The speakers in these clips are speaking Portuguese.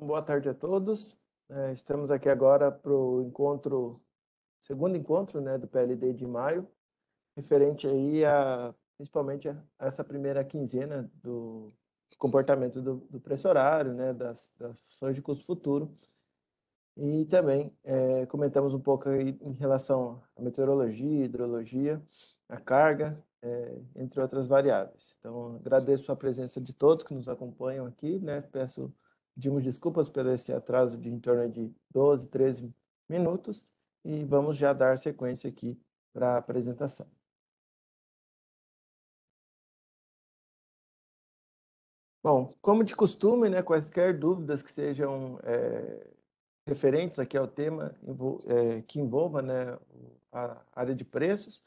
Boa tarde a todos. Estamos aqui agora para o segundo encontro, né, do PLD de maio, referente aí principalmente a essa primeira quinzena do comportamento do preço horário, né, das funções de custo futuro. E também comentamos um pouco aí em relação à meteorologia, hidrologia, a carga, entre outras variáveis. Então, agradeço a presença de todos que nos acompanham aqui, né? Pedimos desculpas pelo esse atraso de em torno de 12, 13 minutos e vamos já dar sequência aqui para a apresentação. Bom, como de costume, né, quaisquer dúvidas que sejam referentes aqui ao tema que envolva, né, a área de preços,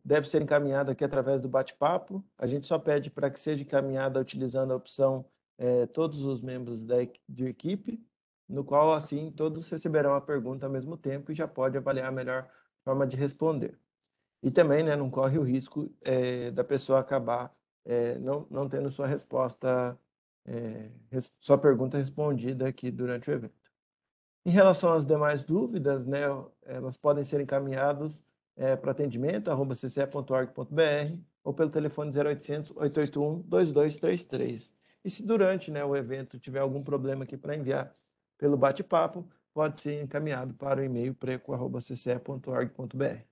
deve ser encaminhada aqui através do bate-papo. A gente só pede para que seja encaminhada utilizando a opção todos os membros de equipe, no qual, assim, todos receberão a pergunta ao mesmo tempo e já pode avaliar a melhor forma de responder. E também, né, não corre o risco da pessoa acabar não tendo sua resposta, sua pergunta respondida aqui durante o evento. Em relação às demais dúvidas, né, elas podem ser encaminhadas para atendimento@cce.org.br ou pelo telefone 0800 881 2233. E se durante, né, o evento tiver algum problema aqui para enviar pelo bate-papo, pode ser encaminhado para o e-mail preco@cce.org.br.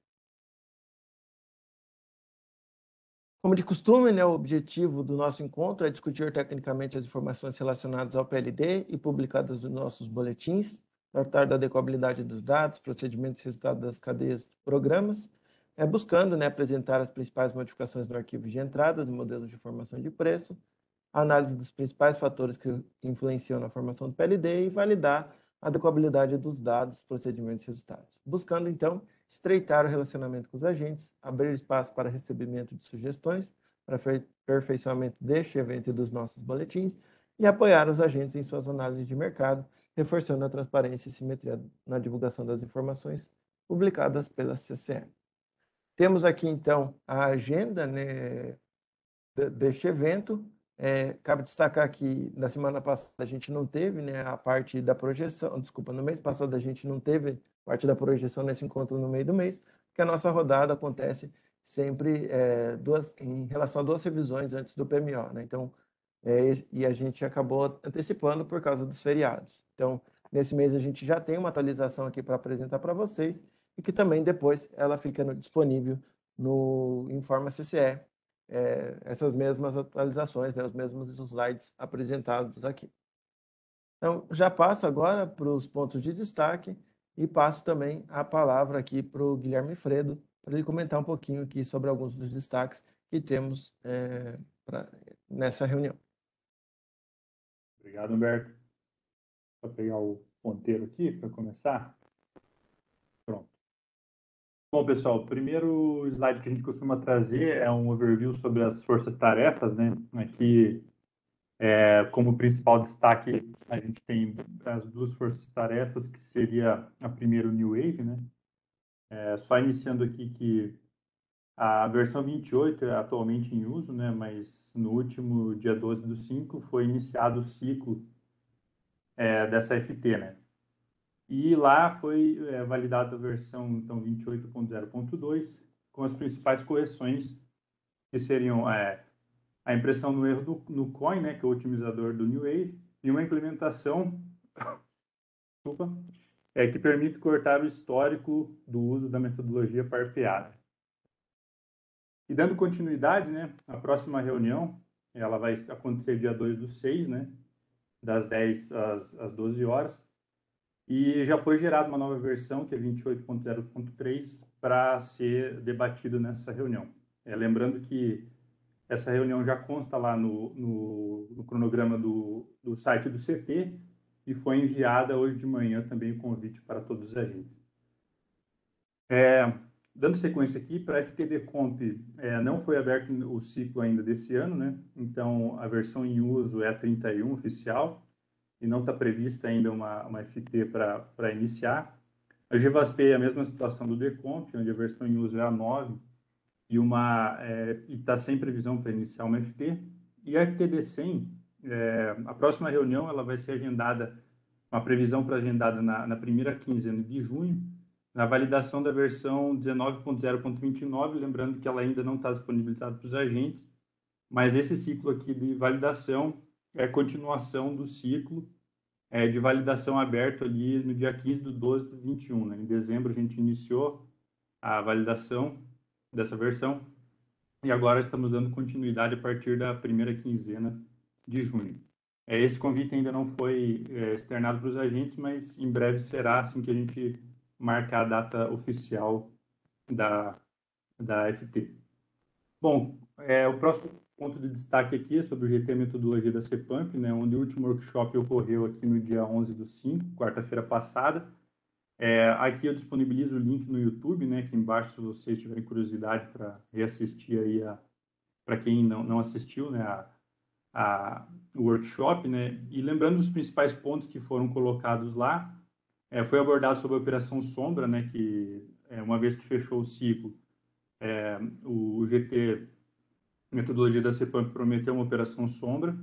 Como de costume, né, o objetivo do nosso encontro é discutir tecnicamente as informações relacionadas ao PLD e publicadas nos nossos boletins, tratar da adequabilidade dos dados, procedimentos e resultados das cadeias de programas, buscando, né, apresentar as principais modificações no arquivo de entrada do modelo de formação de preço, a análise dos principais fatores que influenciam na formação do PLD e validar a adequabilidade dos dados, procedimentos e resultados. Buscando, então, estreitar o relacionamento com os agentes, abrir espaço para recebimento de sugestões, para aperfeiçoamento deste evento e dos nossos boletins, e apoiar os agentes em suas análises de mercado, reforçando a transparência e simetria na divulgação das informações publicadas pela CCE. Temos aqui, então, a agenda, né, deste evento. Cabe destacar que na semana passada a gente não teve, né, a parte da projeção, desculpa, no mês passado a gente não teve parte da projeção nesse encontro no meio do mês, porque a nossa rodada acontece sempre em relação a 2 revisões antes do PMO, né? Então, e a gente acabou antecipando por causa dos feriados. Então, nesse mês a gente já tem uma atualização aqui para apresentar para vocês e que também depois ela fica disponível no Informa CCE, essas mesmas atualizações, né, os mesmos slides apresentados aqui. Então, já passo agora para os pontos de destaque e passo também a palavra aqui para o Guilherme Fredo, para ele comentar um pouquinho aqui sobre alguns dos destaques que temos nessa reunião. Obrigado, Humberto. Vou pegar o ponteiro aqui para começar. Pronto. Bom, pessoal, o primeiro slide que a gente costuma trazer é um overview sobre as forças-tarefas, né? Aqui, como principal destaque, a gente tem as 2 forças-tarefas, que seria a primeira, o New Wave, né? Só iniciando aqui que a versão 28 é atualmente em uso, né? Mas no último dia 12/5 foi iniciado o ciclo dessa FT, né? E lá foi validada a versão então 28.0.2 com as principais correções que seriam a impressão no erro no coin, né, que é o otimizador do New Wave, e uma implementação que permite cortar o histórico do uso da metodologia parpeada. E dando continuidade, né, a próxima reunião ela vai acontecer dia 2/6, né, das 10 às 12 horas. E já foi gerada uma nova versão, que é 28.0.3, para ser debatido nessa reunião. Lembrando que essa reunião já consta lá no cronograma do site do CT e foi enviada hoje de manhã também o convite para todos os agentes. Dando sequência aqui, para a FTD Comp, não foi aberto o ciclo ainda desse ano, né? Então, a versão em uso é a 31 oficial, e não está prevista ainda uma FT para iniciar. A GVASP é a mesma situação do Decomp, onde a versão em uso é a 9 e está sem previsão para iniciar uma FT. E a FTD 100 A próxima reunião ela vai ser agendada, uma previsão para agendada na primeira quinzena de junho, na validação da versão 19.0.29, lembrando que ela ainda não está disponibilizada para os agentes, mas esse ciclo aqui de validação é continuação do ciclo de validação aberto ali no dia 15/12/21, né? Em dezembro a gente iniciou a validação dessa versão e agora estamos dando continuidade a partir da primeira quinzena de junho. Esse convite ainda não foi externado para os agentes, mas em breve será, assim que a gente marcar a data oficial da FT. Bom, o próximo ponto de destaque aqui é sobre o GT Metodologia da CEPAMP, né, onde o último workshop ocorreu aqui no dia 11/5, quarta-feira passada. Aqui eu disponibilizo o link no YouTube, né, aqui embaixo, se vocês tiverem curiosidade para reassistir aí, para quem não assistiu, né, o workshop, né, e lembrando os principais pontos que foram colocados lá, foi abordado sobre a Operação Sombra, né, que uma vez que fechou o ciclo, o GT Metodologia da CEPAMP prometeu uma Operação Sombra,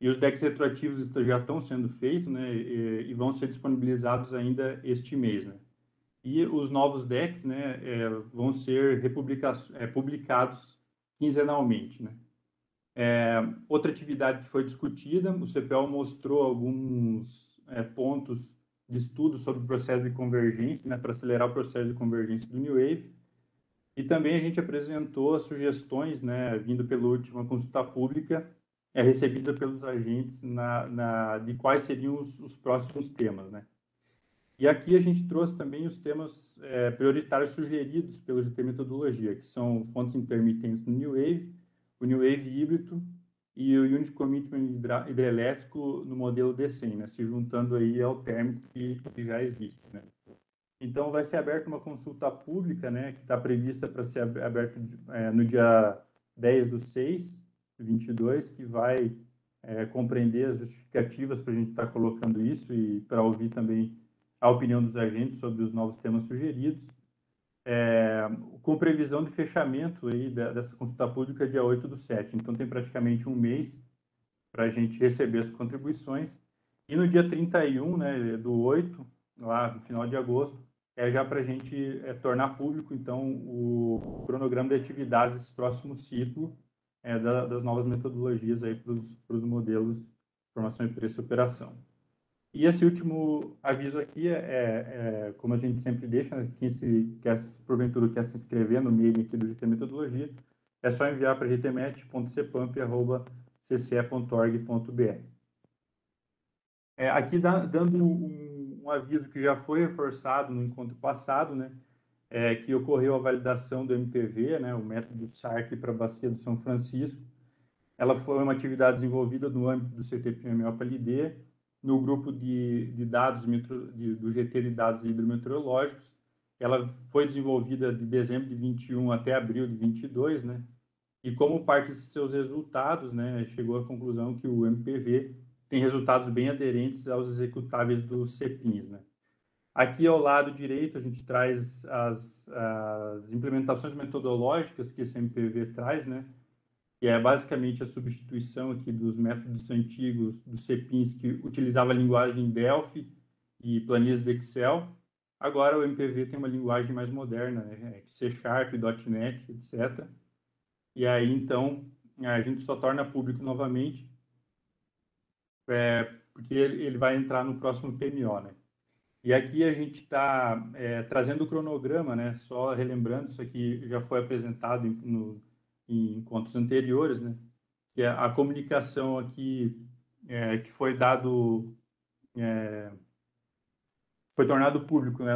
e os decks retroativos já estão sendo feitos, né, e vão ser disponibilizados ainda este mês, né. E os novos decks, né, vão ser publicados quinzenalmente, né. Outra atividade que foi discutida, o CPL mostrou alguns pontos de estudo sobre o processo de convergência, né, para acelerar o processo de convergência do New Wave. E também a gente apresentou as sugestões, né, vindo pela última consulta pública, recebida pelos agentes de quais seriam os próximos temas, né. E aqui a gente trouxe também os temas prioritários sugeridos pelo GT Metodologia, que são fontes intermitentes no New Wave, o New Wave híbrido e o Unit Commitment hidrelétrico no modelo D100, né, se juntando aí ao térmico que já existe, né. Então, vai ser aberta uma consulta pública, né, que está prevista para ser aberta no dia 10/6/22, que vai compreender as justificativas para a gente estar colocando isso e para ouvir também a opinião dos agentes sobre os novos temas sugeridos, com previsão de fechamento aí dessa consulta pública dia 8/7. Então, tem praticamente um mês para a gente receber as contribuições. E no dia 31, né, do 8, lá no final de agosto, já para a gente tornar público, então, o cronograma de atividades desse próximo ciclo das novas metodologias aí para os modelos de formação de preço e operação. E esse último aviso aqui como a gente sempre deixa, né, quem porventura quer se inscrever no mailing aqui do GT Metodologia, é só enviar para gtmet.cepamp@cce.org.br. Aqui dando um aviso que já foi reforçado no encontro passado, né, que ocorreu a validação do MPV, né, o método SARC para a Bacia do São Francisco. Ela foi uma atividade desenvolvida no âmbito do CTPML-PLD, no grupo de dados do GT de dados hidrometeorológicos. Ela foi desenvolvida de dezembro de 21 até abril de 22, né? E como parte de seus resultados, né, chegou à conclusão que o MPV tem resultados bem aderentes aos executáveis dos CEPINs, né? Aqui ao lado direito a gente traz as implementações metodológicas que esse MPV traz, né? Que é basicamente a substituição aqui dos métodos antigos dos CEPINs que utilizava a linguagem Delphi e planilhas de Excel. Agora o MPV tem uma linguagem mais moderna, né? C#, .NET, etc. E aí, então, a gente só torna público novamente porque ele vai entrar no próximo PMO, né? E aqui a gente está trazendo o cronograma, né? Só relembrando, isso aqui já foi apresentado em encontros anteriores, né? Que é a comunicação aqui que foi dado, foi tornado público, né?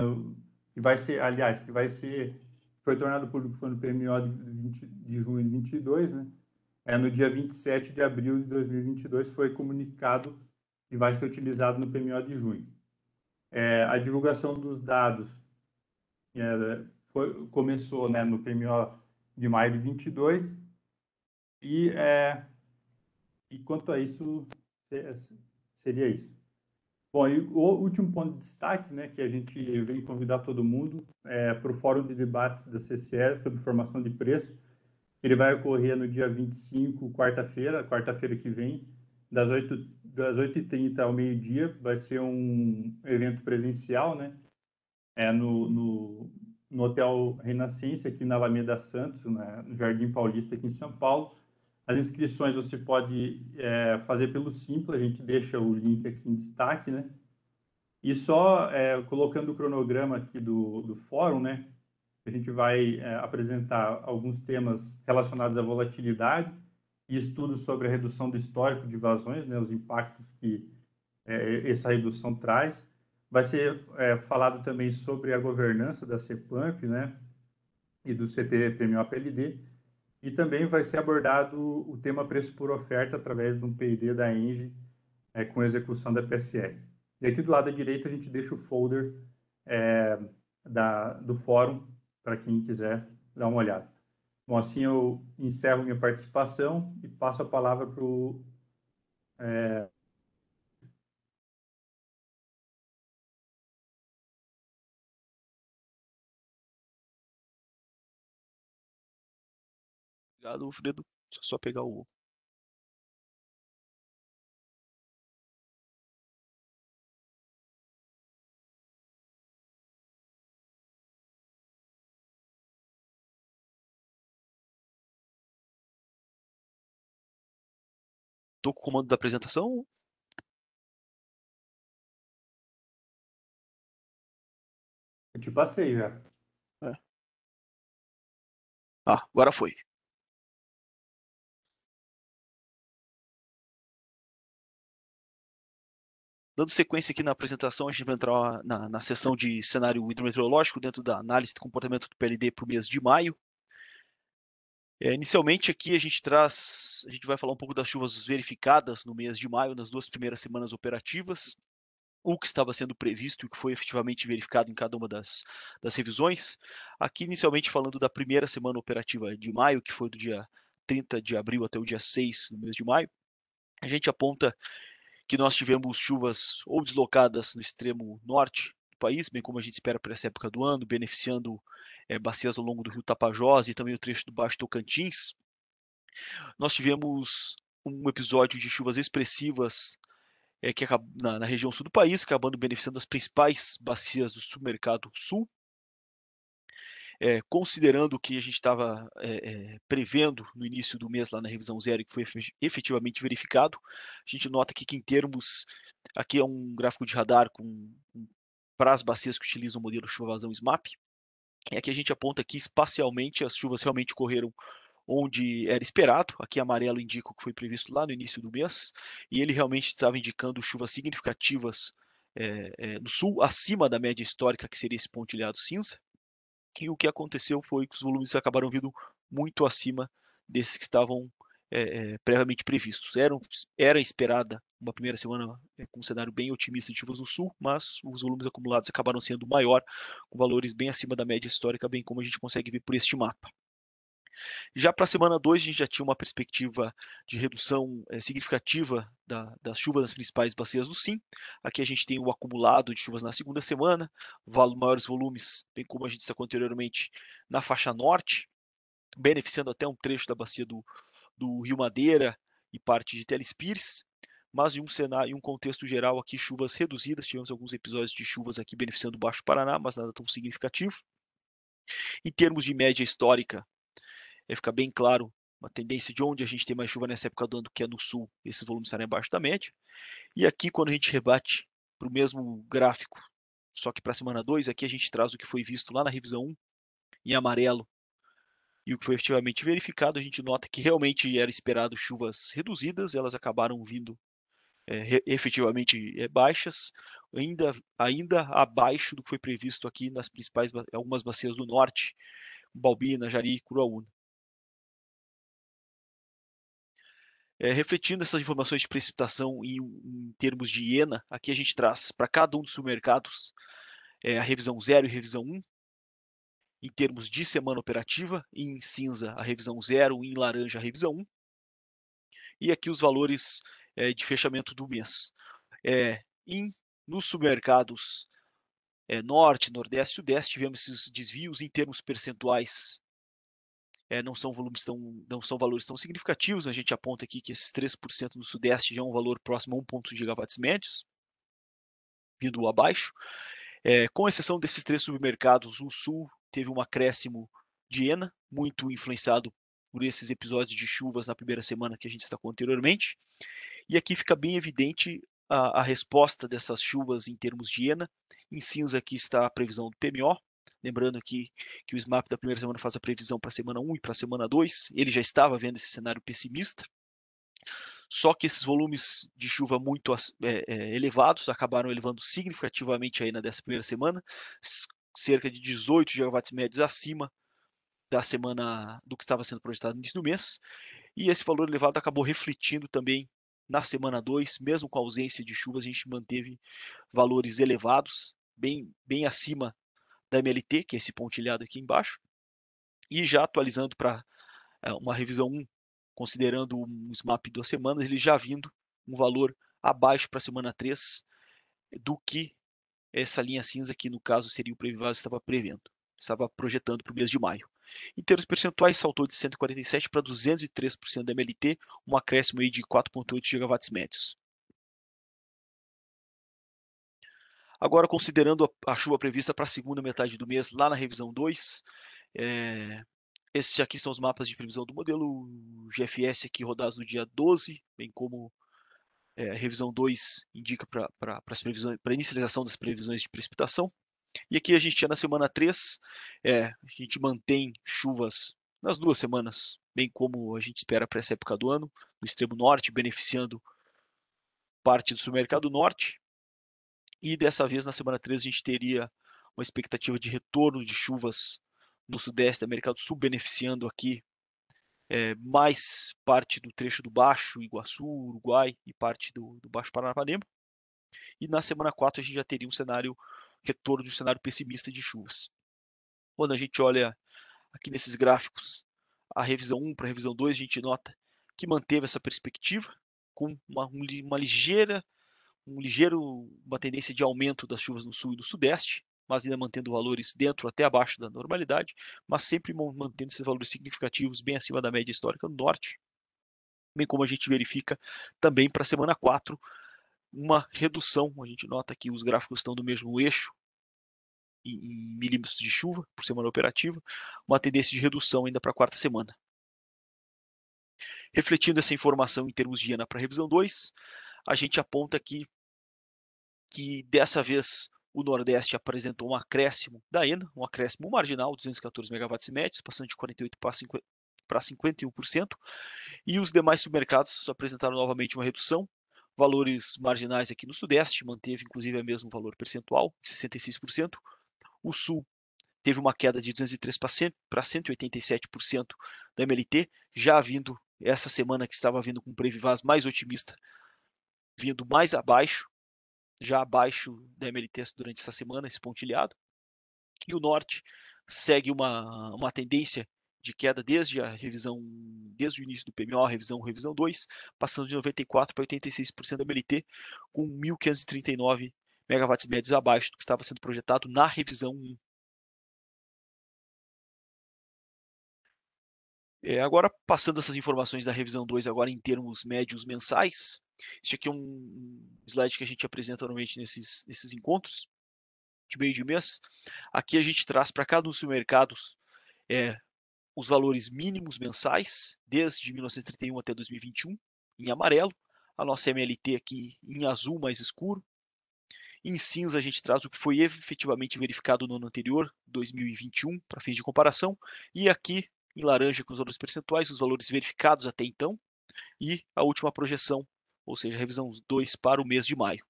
Que vai ser, aliás, foi tornado público foi no PMO de junho de 22, né? No dia 27 de abril de 2022 foi comunicado e vai ser utilizado no PMO de junho. A divulgação dos dados começou, né, no PMO de maio de 22 e quanto a isso, seria isso. Bom, e o último ponto de destaque, né, que a gente vem convidar todo mundo para o Fórum de Debates da CCE sobre formação de preço. Ele vai ocorrer no dia 25, quarta-feira que vem, das 8h30 ao meio-dia, vai ser um evento presencial, né? No Hotel Renascença, aqui na Alameda Santos, né? No Jardim Paulista, aqui em São Paulo. As inscrições você pode fazer pelo Simpla, a gente deixa o link aqui em destaque, né? E só colocando o cronograma aqui do fórum, né? A gente vai apresentar alguns temas relacionados à volatilidade e estudos sobre a redução do histórico de vazões, né, os impactos que essa redução traz. Vai ser falado também sobre a governança da CEPAMP, né, e do CTPMO-PLD, e também vai ser abordado o tema preço por oferta através de um P&D da ENGIE com execução da PSR. E aqui do lado da direita a gente deixa o folder do fórum para quem quiser dar uma olhada. Bom, assim eu encerro minha participação e passo a palavra para o Obrigado, Fredo. Só pegar o. Tô com o comando da apresentação. Eu te passei já. Agora foi. Dando sequência aqui na apresentação, a gente vai entrar na seção de cenário hidrometeorológico dentro da análise do comportamento do PLD para o mês de maio. Inicialmente aqui a gente vai falar um pouco das chuvas verificadas no mês de maio, nas 2 primeiras semanas operativas, o que estava sendo previsto e o que foi efetivamente verificado em cada uma das revisões. Aqui inicialmente falando da primeira semana operativa de maio, que foi do dia 30 de abril até o dia 6 no mês de maio, a gente aponta que nós tivemos chuvas ou deslocadas no extremo norte do país, bem como a gente espera para essa época do ano, beneficiando bacias ao longo do rio Tapajós e também o trecho do Baixo Tocantins. Nós tivemos um episódio de chuvas expressivas na região sul do país, acabando beneficiando as principais bacias do submercado sul. Considerando o que a gente estava prevendo no início do mês lá na revisão zero, que foi efetivamente verificado, a gente nota aqui que em termos, aqui é um gráfico de radar para as bacias que utilizam o modelo chuva-vazão SMAP, aqui a gente aponta que espacialmente as chuvas realmente ocorreram onde era esperado. Aqui amarelo indica o que foi previsto lá no início do mês, e ele realmente estava indicando chuvas significativas no sul, acima da média histórica, que seria esse pontilhado cinza. E o que aconteceu foi que os volumes acabaram vindo muito acima desses que estavam previamente previstos. Era esperada uma primeira semana com um cenário bem otimista de chuvas no sul, mas os volumes acumulados acabaram sendo maior, com valores bem acima da média histórica, bem como a gente consegue ver por este mapa. Já para a semana 2, a gente já tinha uma perspectiva de redução significativa das chuvas nas principais bacias do SIM. Aqui a gente tem o acumulado de chuvas na segunda semana, maiores volumes, bem como a gente destacou anteriormente, na faixa norte, beneficiando até um trecho da bacia do Rio Madeira e parte de Telespires, mas em um cenário, em um contexto geral aqui, chuvas reduzidas. Tivemos alguns episódios de chuvas aqui beneficiando o Baixo Paraná, mas nada tão significativo. Em termos de média histórica, fica bem claro uma tendência de onde a gente tem mais chuva nessa época do ano, que é no sul, esses volumes estarem abaixo da média. E aqui, quando a gente rebate para o mesmo gráfico, só que para a semana 2, aqui a gente traz o que foi visto lá na revisão 1, em amarelo, e o que foi efetivamente verificado. A gente nota que realmente era esperado chuvas reduzidas, elas acabaram vindo efetivamente baixas, ainda abaixo do que foi previsto aqui nas principais, algumas bacias do norte, Balbina, Jari e Curuaúna. Refletindo essas informações de precipitação em termos de IENA, aqui a gente traz para cada um dos submercados a revisão 0 e revisão 1, em termos de semana operativa, em cinza a revisão 0, em laranja a revisão 1, e aqui os valores de fechamento do mês. Nos submercados norte, nordeste e sudeste, tivemos esses desvios em termos percentuais não são valores tão significativos. A gente aponta aqui que esses 3% no Sudeste já é um valor próximo a 1,1 gigawatts médios, vindo abaixo. Com exceção desses 3 submercados, o Sul teve um acréscimo de ENA, muito influenciado por esses episódios de chuvas na primeira semana que a gente destacou anteriormente. E aqui fica bem evidente a resposta dessas chuvas em termos de ENA. Em cinza aqui está a previsão do PMO. Lembrando aqui que o SMAP da primeira semana faz a previsão para a semana 1 e para a semana 2. Ele já estava vendo esse cenário pessimista. Só que esses volumes de chuva muito elevados acabaram elevando significativamente a ENA dessa primeira semana, cerca de 18 gigawatts médios acima da semana do que estava sendo projetado no início do mês. E esse valor elevado acabou refletindo também na semana 2, mesmo com a ausência de chuvas, a gente manteve valores elevados, bem acima da MLT, que é esse pontilhado aqui embaixo. E já atualizando para uma revisão 1, considerando um SMAP de 2 semanas, ele já vindo um valor abaixo para a semana 3 do que essa linha cinza, que no caso seria o Previvaz estava projetando para o mês de maio. Em termos percentuais, saltou de 147% para 203% da MLT, um acréscimo aí de 4,8 gigawatts médios. Agora, considerando a chuva prevista para a segunda metade do mês, lá na revisão 2, esses aqui são os mapas de previsão do modelo GFS aqui rodados no dia 12, bem como a revisão 2 indica para a inicialização das previsões de precipitação. E aqui a gente tinha na semana 3, a gente mantém chuvas nas 2 semanas, bem como a gente espera para essa época do ano, no extremo norte, beneficiando parte do submercado norte. E dessa vez, na semana 3, a gente teria uma expectativa de retorno de chuvas no sudeste da América do Sul, beneficiando aqui mais parte do trecho do Baixo Iguaçu, Uruguai e parte do Baixo Paranapanema. E na semana 4 a gente já teria retorno de um cenário pessimista de chuvas. Quando a gente olha aqui nesses gráficos a revisão 1 para a revisão 2, a gente nota que manteve essa perspectiva com uma tendência de aumento das chuvas no sul e no sudeste, mas ainda mantendo valores dentro até abaixo da normalidade, mas sempre mantendo esses valores significativos bem acima da média histórica do norte, bem como a gente verifica também para a semana 4, uma redução. A gente nota que os gráficos estão do mesmo eixo em milímetros de chuva por semana operativa, uma tendência de redução ainda para a quarta semana. Refletindo essa informação em termos de ENA para a revisão 2, a gente aponta aqui que dessa vez o Nordeste apresentou um acréscimo da ENA, um acréscimo marginal, 214 megawatts médios, passando de 48% para 51%, e os demais submercados apresentaram novamente uma redução, valores marginais aqui no Sudeste, manteve inclusive o mesmo valor percentual, 66%, o Sul teve uma queda de 203% para 187% da MLT, já vindo essa semana que estava vindo com um Previvaz mais otimista, vindo mais abaixo, já abaixo da MLT durante essa semana, esse pontilhado. E o Norte segue uma tendência de queda desde o início do PMO, revisão 2, passando de 94% para 86% da MLT, com 1.539 megawatts médios abaixo do que estava sendo projetado na revisão 1. Agora, passando essas informações da revisão 2 agora em termos médios mensais, este aqui é um slide que a gente apresenta normalmente nesses encontros de meio de mês. Aqui a gente traz para cada um dos mercados os valores mínimos mensais, desde 1931 até 2021, em amarelo. A nossa MLT aqui em azul mais escuro. Em cinza a gente traz o que foi efetivamente verificado no ano anterior, 2021, para fins de comparação. E aqui em laranja com os valores percentuais, os valores verificados até então, e a última projeção, ou seja, a revisão 2 para o mês de maio.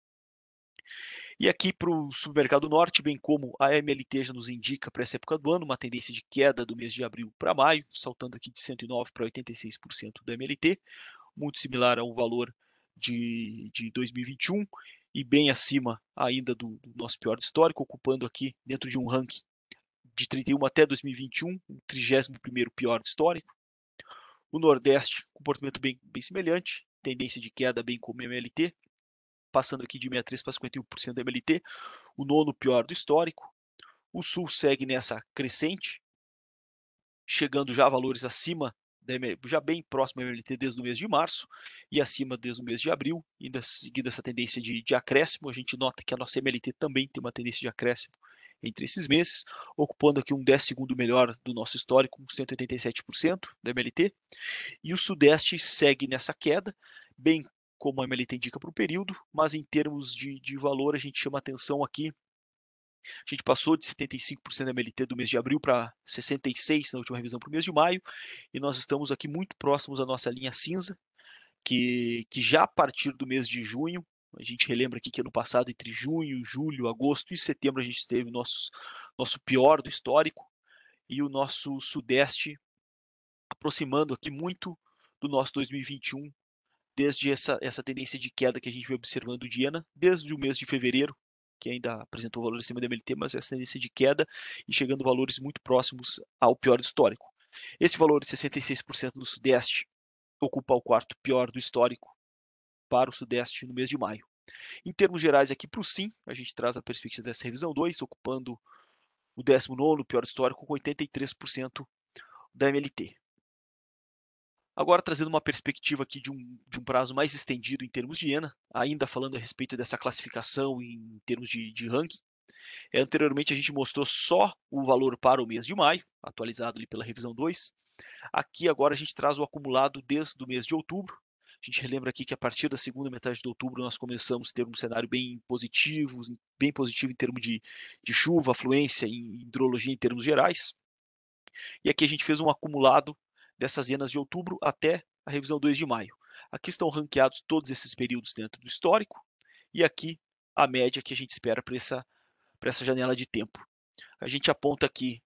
E aqui para o submercado norte, bem como a MLT já nos indica para essa época do ano, uma tendência de queda do mês de abril para maio, saltando aqui de 109% para 86% da MLT, muito similar ao valor de 2021 e bem acima ainda do nosso pior histórico, ocupando aqui dentro de um ranking de 31 até 2021, o 31º pior histórico. O Nordeste, comportamento bem semelhante, tendência de queda bem como MLT, passando aqui de 63% para 51% da MLT, o 9º pior do histórico. O Sul segue nessa crescente, chegando já a valores acima, já bem próximo da MLT desde o mês de março e acima desde o mês de abril, ainda seguindo essa tendência de acréscimo. A gente nota que a nossa MLT também tem uma tendência de acréscimo entre esses meses, ocupando aqui um 10º melhor do nosso histórico, com 187% da MLT, e o Sudeste segue nessa queda, bem como a MLT indica para o período, mas em termos de valor a gente chama atenção aqui. A gente passou de 75% da MLT do mês de abril para 66% na última revisão para o mês de maio, e nós estamos aqui muito próximos da nossa linha cinza, que já a partir do mês de junho, a gente relembra aqui que ano passado, entre junho, julho, agosto e setembro, a gente teve nosso pior do histórico, e o nosso Sudeste aproximando aqui muito do nosso 2021, desde essa tendência de queda que a gente vem observando de IENA, desde o mês de fevereiro, que ainda apresentou valor acima da MLT, mas essa tendência de queda e chegando a valores muito próximos ao pior histórico. Esse valor de 66% no Sudeste ocupa o quarto pior do histórico para o Sudeste no mês de maio. Em termos gerais, aqui para o SIM, a gente traz a perspectiva dessa revisão 2, ocupando o 19º pior histórico com 83% da MLT. Agora, trazendo uma perspectiva aqui de um prazo mais estendido em termos de IENA, ainda falando a respeito dessa classificação em termos de ranking. Anteriormente, a gente mostrou só o valor para o mês de maio, atualizado ali pela revisão 2. Aqui, agora, a gente traz o acumulado desde o mês de outubro. A gente relembra aqui que a partir da segunda metade de outubro nós começamos a ter um cenário bem positivo em termos de chuva, afluência e hidrologia em termos gerais. E aqui a gente fez um acumulado dessas IENAs de outubro até a revisão 2 de maio. Aqui estão ranqueados todos esses períodos dentro do histórico, e aqui a média que a gente espera para essa janela de tempo. A gente aponta aqui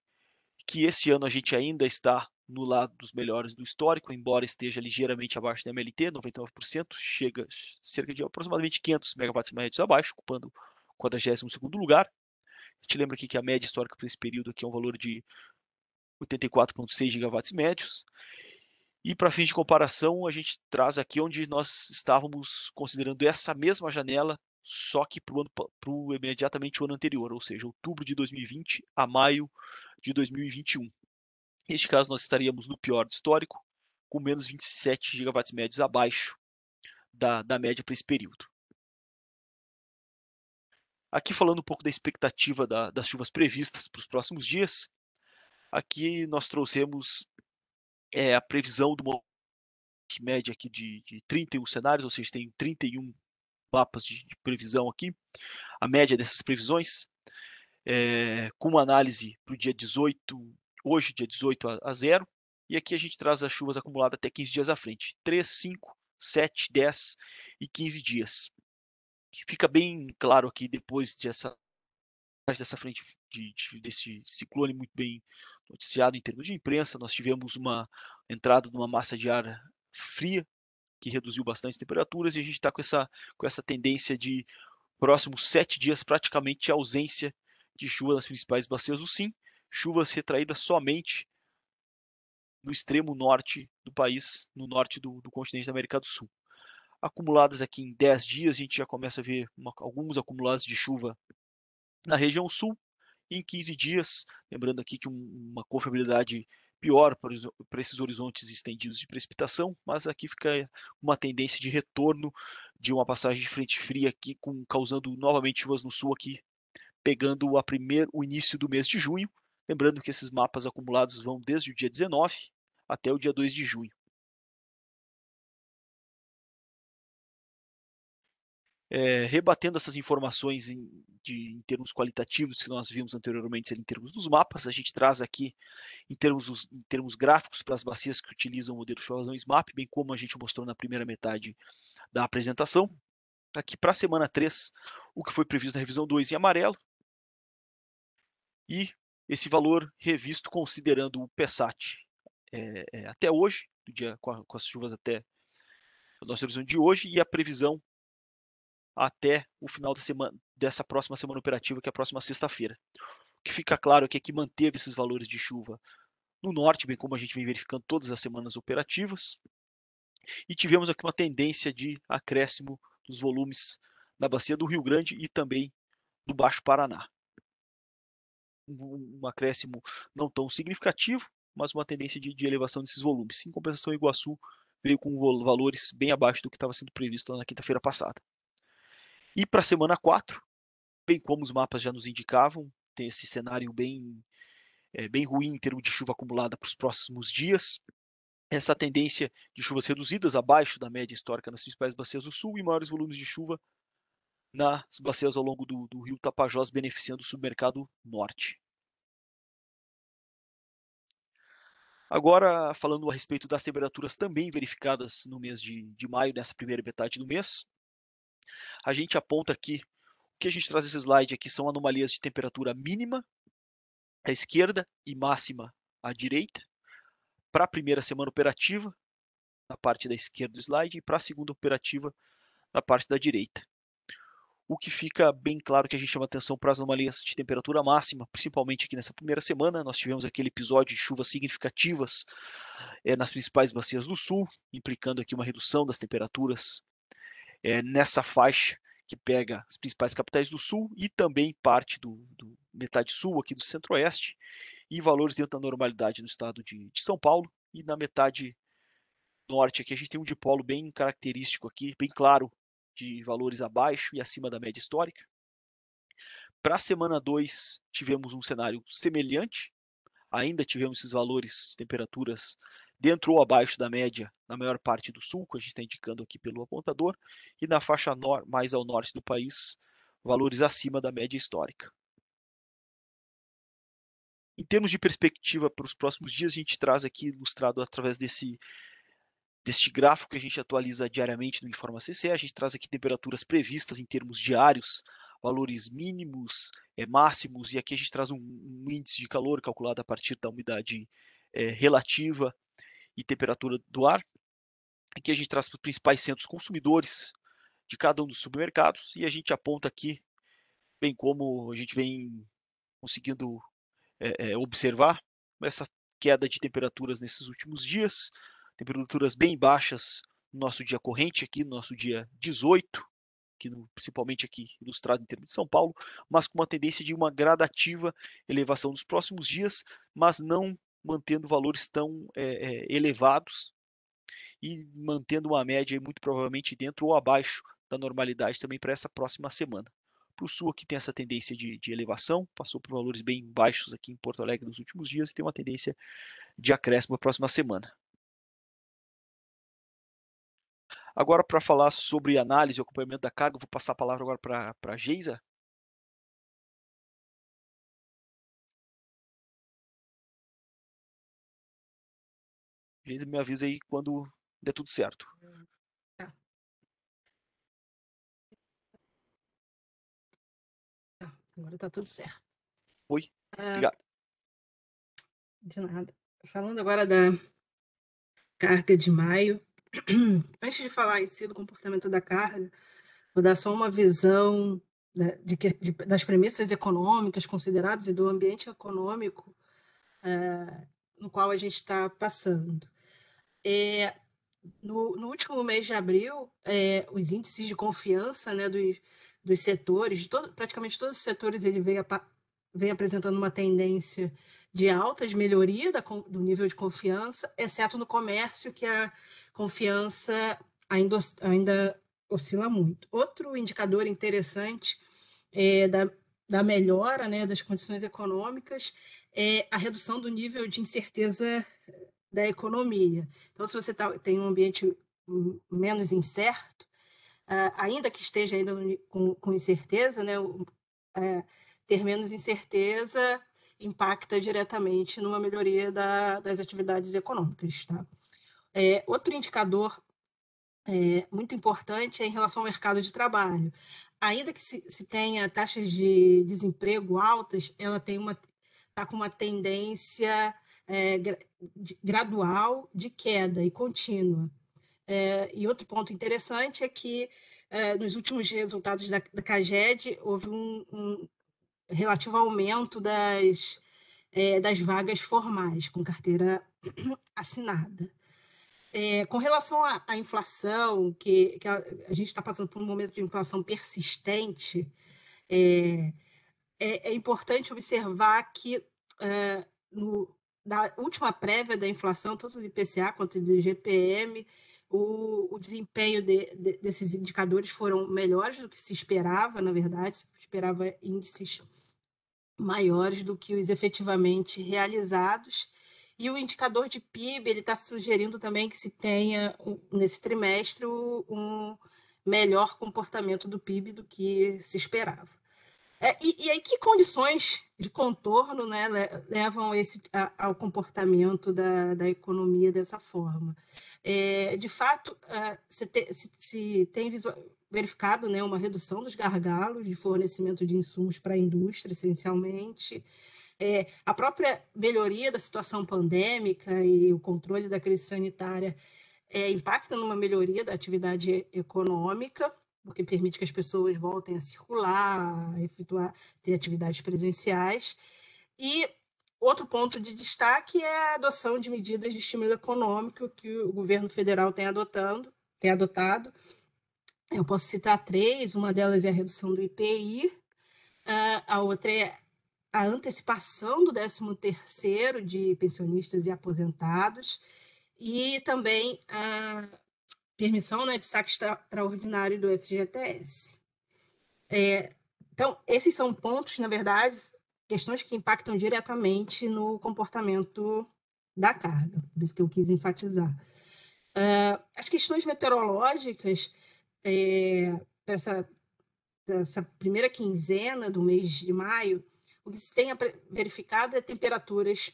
que esse ano a gente ainda está no lado dos melhores do histórico, embora esteja ligeiramente abaixo da MLT, 99%, chega cerca de aproximadamente 500 megawatts médios abaixo, ocupando o 42º lugar. A gente lembra aqui que a média histórica para esse período aqui é um valor de 84,6 gigawatts médios. E para fins de comparação, a gente traz aqui onde nós estávamos considerando essa mesma janela, só que para imediatamente o ano anterior, ou seja, outubro de 2020 a maio de 2021. Neste caso, nós estaríamos no pior histórico, com menos 27 gigawatts médios abaixo da média para esse período. Aqui falando um pouco da expectativa das chuvas previstas para os próximos dias, aqui nós trouxemos a previsão de uma média aqui de 31 cenários, ou seja, tem 31 mapas de previsão aqui, a média dessas previsões, com uma análise para o dia 18, hoje, dia 18 a 0, e aqui a gente traz as chuvas acumuladas até 15 dias à frente, 3, 5, 7, 10 e 15 dias. Fica bem claro aqui, depois dessa frente desse ciclone muito bem noticiado em termos de imprensa, nós tivemos uma entrada de uma massa de ar fria, que reduziu bastante as temperaturas, e a gente está com essa tendência de próximos 7 dias praticamente ausência de chuva nas principais bacias do SIM, chuvas retraídas somente no extremo norte do país, no norte do continente da América do Sul. Acumuladas aqui em 10 dias, a gente já começa a ver alguns acumulados de chuva na região sul. Em 15 dias, lembrando aqui que uma confiabilidade pior para esses horizontes estendidos de precipitação, mas aqui fica uma tendência de retorno de uma passagem de frente fria aqui, causando novamente chuvas no sul aqui, pegando o início do mês de junho. Lembrando que esses mapas acumulados vão desde o dia 19 até o dia 2 de junho. Rebatendo essas informações em termos qualitativos que nós vimos anteriormente em termos dos mapas, a gente traz aqui em termos gráficos para as bacias que utilizam o modelo Chovazão SMAP, bem como a gente mostrou na primeira metade da apresentação. Aqui para a semana 3, o que foi previsto na revisão 2 em amarelo, e esse valor revisto considerando o PESAT até hoje, do dia, com as chuvas até a nossa revisão de hoje, e a previsão até o final dessa próxima semana operativa, que é a próxima sexta-feira. O que fica claro é que manteve esses valores de chuva no norte, bem como a gente vem verificando todas as semanas operativas, e tivemos aqui uma tendência de acréscimo dos volumes na bacia do Rio Grande e também do Baixo Paraná. Um acréscimo não tão significativo, mas uma tendência de elevação desses volumes. Em compensação, Iguaçu veio com valores bem abaixo do que estava sendo previsto na quinta-feira passada. E para a semana 4, bem como os mapas já nos indicavam, tem esse cenário bem ruim em termos de chuva acumulada para os próximos dias. Essa tendência de chuvas reduzidas abaixo da média histórica nas principais bacias do sul e maiores volumes de chuva nas bacias ao longo do rio Tapajós, beneficiando o submercado norte. Agora, falando a respeito das temperaturas também verificadas no mês de maio, nessa primeira metade do mês, a gente aponta aqui, o que a gente traz nesse slide aqui são anomalias de temperatura mínima à esquerda e máxima à direita, para a primeira semana operativa, na parte da esquerda do slide, e para a segunda operativa, na parte da direita. O que fica bem claro que a gente chama atenção para as anomalias de temperatura máxima, principalmente aqui nessa primeira semana. Nós tivemos aquele episódio de chuvas significativas nas principais bacias do sul, implicando aqui uma redução das temperaturas nessa faixa que pega as principais capitais do sul e também parte do metade sul aqui do centro-oeste, e valores dentro da normalidade no estado de São Paulo. E na metade norte aqui a gente tem um dipolo bem característico aqui, bem claro, de valores abaixo e acima da média histórica. Para a semana 2 tivemos um cenário semelhante, ainda tivemos esses valores de temperaturas dentro ou abaixo da média na maior parte do sul, que a gente está indicando aqui pelo apontador, e na faixa mais ao norte do país, valores acima da média histórica. Em termos de perspectiva para os próximos dias, a gente traz aqui ilustrado através deste gráfico que a gente atualiza diariamente no Informa CC. A gente traz aqui temperaturas previstas em termos diários, valores mínimos, máximos, e aqui a gente traz um índice de calor calculado a partir da umidade relativa e temperatura do ar. Aqui a gente traz os principais centros consumidores de cada um dos supermercados, e a gente aponta aqui, bem como a gente vem conseguindo observar, essa queda de temperaturas nesses últimos dias, temperaturas bem baixas no nosso dia corrente, aqui no nosso dia 18, principalmente aqui ilustrado em termos de São Paulo, mas com uma tendência de uma gradativa elevação nos próximos dias, mas não mantendo valores tão elevados e mantendo uma média muito provavelmente dentro ou abaixo da normalidade também para essa próxima semana. Para o sul aqui tem essa tendência de elevação, passou por valores bem baixos aqui em Porto Alegre nos últimos dias e tem uma tendência de acréscimo na próxima semana. Agora, para falar sobre análise e acompanhamento da carga, eu vou passar a palavra agora para a Geisa. Geisa, me avisa aí quando der tudo certo. Tá. Agora tá tudo certo. Oi, obrigado. De nada. Falando agora da carga de maio, antes de falar em si do comportamento da carga, vou dar só uma visão das premissas econômicas consideradas e do ambiente econômico no qual a gente está passando. No último mês de abril, os índices de confiança, né, dos setores, praticamente todos os setores, ele vem apresentando uma tendência de alta, de melhoria do nível de confiança, exceto no comércio, que a confiança ainda oscila muito. Outro indicador interessante da melhora, né, das condições econômicas é a redução do nível de incerteza da economia. Então, se você tem um ambiente menos incerto, ainda que esteja ainda com incerteza, né, ter menos incerteza impacta diretamente numa melhoria das atividades econômicas. Tá? Outro indicador muito importante é em relação ao mercado de trabalho. Ainda que se tenha taxas de desemprego altas, ela está com uma tendência gradual de queda e contínua. E outro ponto interessante é que, nos últimos resultados da CAGED, houve um relativo aumento das vagas formais, com carteira assinada. Com relação à inflação, que a gente está passando por um momento de inflação persistente, é importante observar que da última prévia da inflação, tanto do IPCA quanto do IGPM, o desempenho desses indicadores foram melhores do que se esperava, na verdade, se esperava índices maiores do que os efetivamente realizados. E o indicador de PIB ele está sugerindo também que se tenha, nesse trimestre, um melhor comportamento do PIB do que se esperava. E aí, que condições de contorno, né, levam ao comportamento da economia dessa forma? De fato, se tem verificado, né, uma redução dos gargalos de fornecimento de insumos para a indústria, essencialmente. A própria melhoria da situação pandêmica e o controle da crise sanitária impacta numa melhoria da atividade econômica, porque permite que as pessoas voltem a circular, a ter atividades presenciais. E outro ponto de destaque é a adoção de medidas de estímulo econômico que o governo federal tem adotado. Eu posso citar 3, uma delas é a redução do IPI, a outra é a antecipação do 13º de pensionistas e aposentados, e também a permissão, né, de saque extraordinário do FGTS. Então, esses são pontos, na verdade, questões que impactam diretamente no comportamento da carga, por isso que eu quis enfatizar. As questões meteorológicas, dessa primeira quinzena do mês de maio, o que se tem verificado é temperaturas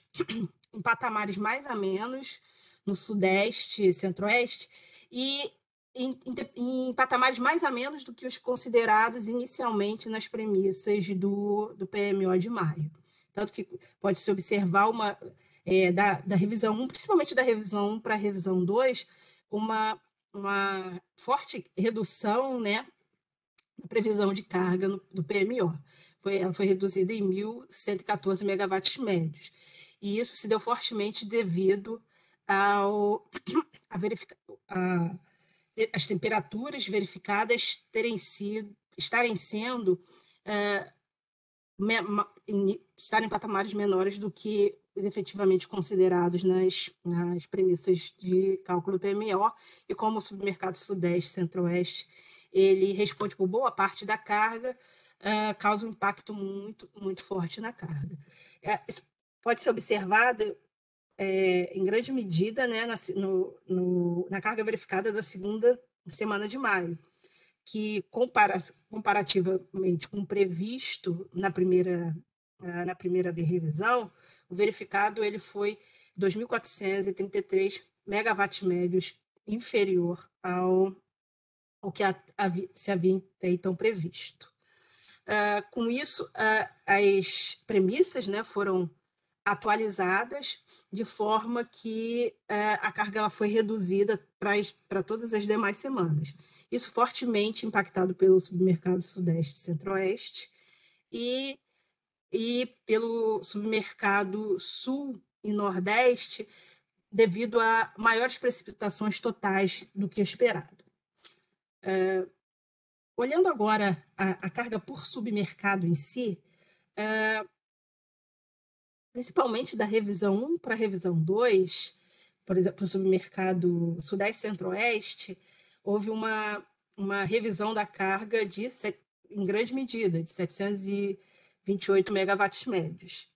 em patamares mais amenos no sudeste, centro-oeste, e em patamares mais amenos do que os considerados inicialmente nas premissas do PMO de maio. Tanto que pode-se observar da revisão 1, principalmente da revisão 1 para a revisão 2, uma forte redução, né, na previsão de carga do PMO. Ela foi reduzida em 1.114 megawatts médios. E isso se deu fortemente devido às temperaturas verificadas estarem em patamares menores do que os efetivamente considerados nas premissas de cálculo do PMO, e como o submercado Sudeste, Centro-Oeste, ele responde por boa parte da carga, causa um impacto muito, muito forte na carga. Isso pode ser observado em grande medida, né, na carga verificada da segunda semana de maio, que comparativamente com o previsto na primeira revisão, o verificado ele foi 2.433 megawatts médios inferior ao que se havia então previsto. Com isso, as premissas, né, foram atualizadas de forma que a carga ela foi reduzida para todas as demais semanas. Isso fortemente impactado pelo submercado Sudeste e Centro-Oeste e pelo submercado Sul e Nordeste, devido a maiores precipitações totais do que esperado. Olhando agora a carga por submercado em si, principalmente da revisão 1 para a revisão 2, por exemplo, o submercado Sudeste e Centro-Oeste, houve uma revisão da carga em grande medida, de 728 megawatts médios,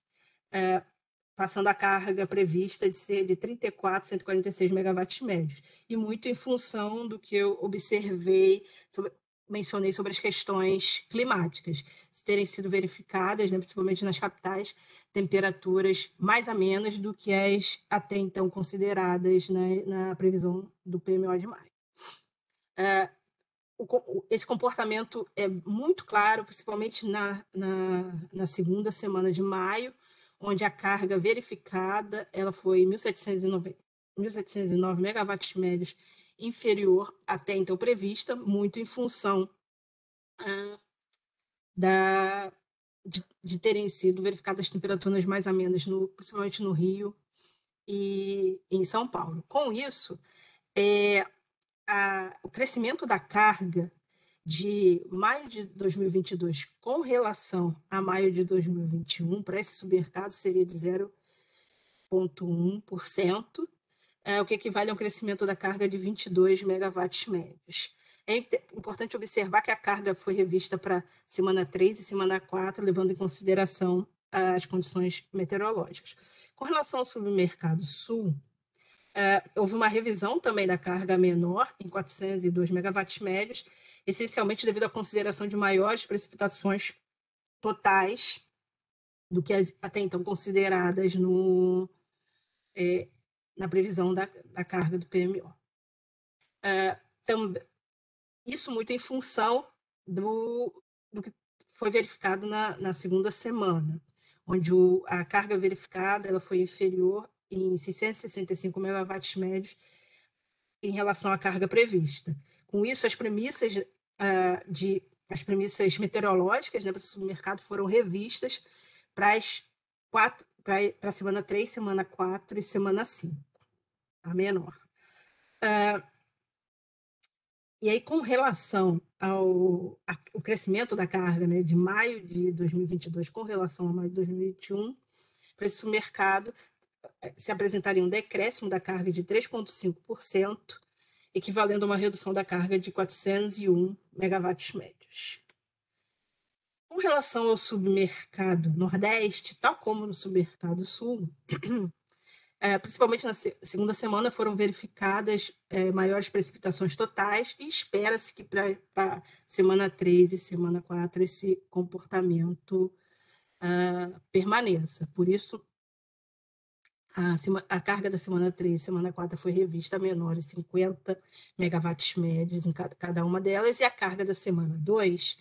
passando a carga prevista de ser de 34.146 megawatts médios, e muito em função do que eu observei, mencionei sobre as questões climáticas, terem sido verificadas, né, principalmente nas capitais, temperaturas mais amenas do que as até então consideradas, né, na previsão do PMO de maio. Esse comportamento é muito claro, principalmente na segunda semana de maio, onde a carga verificada ela foi 1.709 megawatts médios inferior até então prevista, muito em função de terem sido verificadas temperaturas mais amenas, principalmente no Rio e em São Paulo. Com isso, o crescimento da carga de maio de 2022 com relação a maio de 2021 para esse submercado seria de 0,9 0,1%, o que equivale a um crescimento da carga de 22 megawatts médios. É importante observar que a carga foi revista para semana 3 e semana 4, levando em consideração as condições meteorológicas. Com relação ao submercado sul, houve uma revisão também da carga menor, em 402 megawatts médios, essencialmente devido à consideração de maiores precipitações totais do que as até então consideradas na previsão da carga do PMO. Isso muito em função do que foi verificado na segunda semana, onde a carga verificada ela foi inferior em 665 megawatts médios em relação à carga prevista. Com isso, as premissas meteorológicas, né, para o submercado foram revistas para a semana 3, semana 4 e semana 5, a menor. E aí, com relação ao crescimento da carga, né, de maio de 2022 com relação a maio de 2021, para esse mercado se apresentaria um decréscimo da carga de 3,5%, equivalendo a uma redução da carga de 401 megawatts médios. Com relação ao submercado Nordeste, tal como no submercado Sul, principalmente na segunda semana foram verificadas maiores precipitações totais e espera-se que para semana 3 e semana 4 esse comportamento permaneça. Por isso, a carga da semana 3 e semana 4 foi revista a menor, 50 megawatts médios em cada uma delas, e a carga da semana 2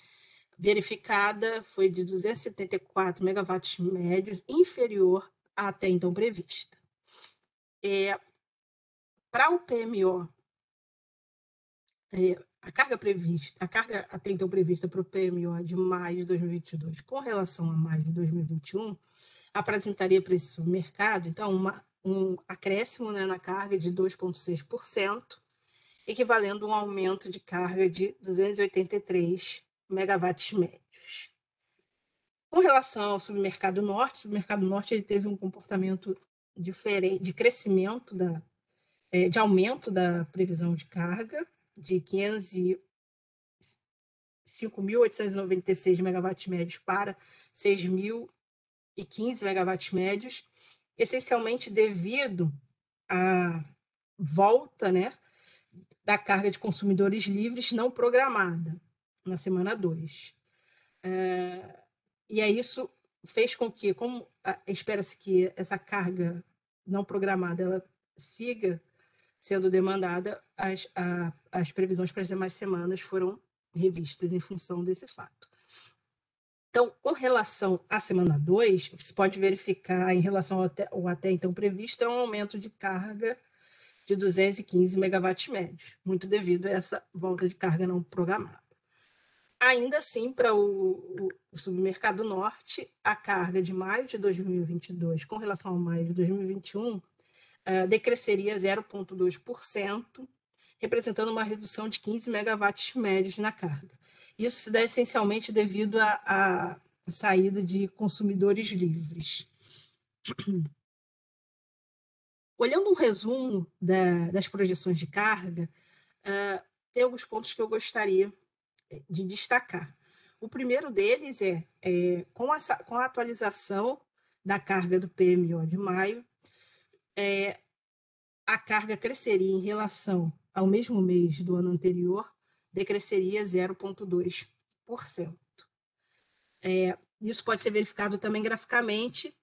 verificada foi de 274 megawatts médios, inferior à até então prevista. Para o PMO, a carga até então prevista para o PMO de maio de 2022 com relação a maio de 2021 apresentaria para esse mercado, então, um acréscimo, né, na carga de 2,6%, equivalendo a um aumento de carga de 283 megawatts médios. Com relação ao submercado norte, o submercado norte ele teve um comportamento diferente, de crescimento, de aumento da previsão de carga, de 5.896 megawatts médios para 6.015 megawatts médios, essencialmente devido à volta, né, da carga de consumidores livres não programada na semana 2. E aí isso fez com que, como espera-se que essa carga não programada ela siga sendo demandada, as previsões para as demais semanas foram revistas em função desse fato. Então, com relação à semana 2, você pode verificar, em relação ao até então previsto, um aumento de carga de 215 megawatts médios, muito devido a essa volta de carga não programada. Ainda assim, para o submercado norte, a carga de maio de 2022 com relação ao maio de 2021 decresceria 0,2%, representando uma redução de 15 megawatts médios na carga. Isso se dá essencialmente devido à saída de consumidores livres. Olhando um resumo das projeções de carga, tem alguns pontos que eu gostaria de destacar. O primeiro deles com a atualização da carga do PMO de maio, a carga cresceria em relação ao mesmo mês do ano anterior, decresceria 0,2%. Isso pode ser verificado também graficamente,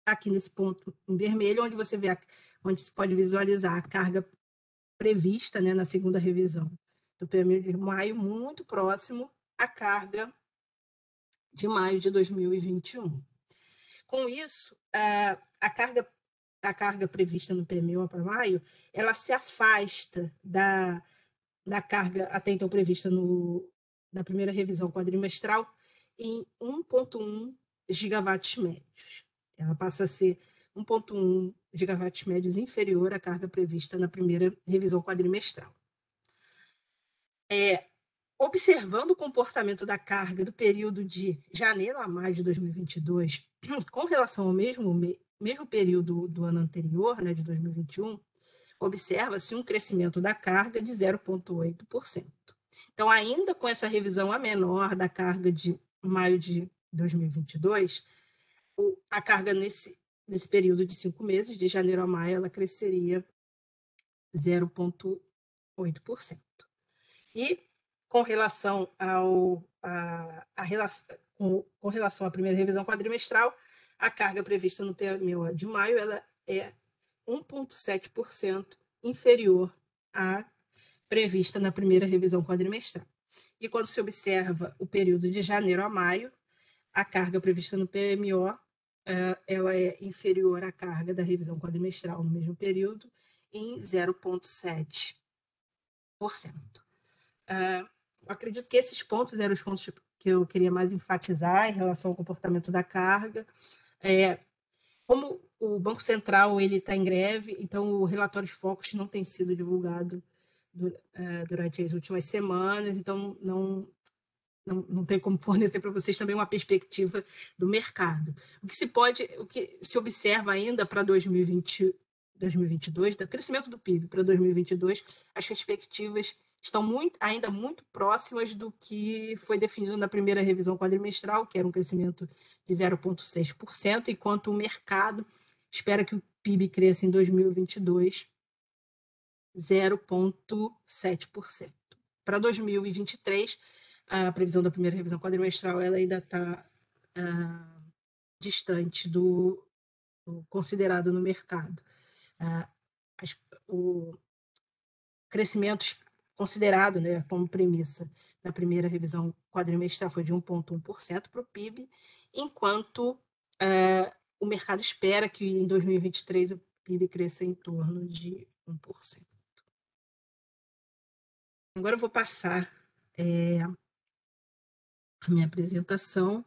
aqui nesse ponto em vermelho, onde se pode visualizar a carga prevista, né, na segunda revisão do PMO de maio, muito próximo à carga de maio de 2021. Com isso, a carga prevista no PMO para maio, ela se afasta da carga até então prevista na primeira revisão quadrimestral em 1,1 gigawatts médios. Ela passa a ser 1,1 gigawatts médios inferior à carga prevista na primeira revisão quadrimestral. Observando o comportamento da carga do período de janeiro a maio de 2022, com relação ao mesmo mesmo período do ano anterior, né, de 2021, observa-se um crescimento da carga de 0,8%. Então, ainda com essa revisão a menor da carga de maio de 2022, a carga nesse período de 5 meses, de janeiro a maio, ela cresceria 0,8%. E com relação com relação à primeira revisão quadrimestral, a carga prevista no PMO de maio ela é 1,7% inferior à prevista na primeira revisão quadrimestral. E quando se observa o período de janeiro a maio, a carga prevista no PMO ela é inferior à carga da revisão quadrimestral no mesmo período em 0,7%. Acredito que esses pontos eram os pontos que eu queria mais enfatizar em relação ao comportamento da carga. Como o Banco Central está em greve, então o relatório de focos não tem sido divulgado durante as últimas semanas, então não tem como fornecer para vocês também uma perspectiva do mercado. O que se observa ainda para 2022, do crescimento do PIB para 2022, as perspectivas estão ainda muito próximas do que foi definido na primeira revisão quadrimestral, que era um crescimento de 0,6%, enquanto o mercado espera que o PIB cresça em 2022 0,7%. Para 2023, a previsão da primeira revisão quadrimestral ela ainda está distante do considerado no mercado. O crescimento considerado, né, como premissa na primeira revisão quadrimestral foi de 1,1% para o PIB, enquanto o mercado espera que em 2023 o PIB cresça em torno de 1%. Agora eu vou passar a minha apresentação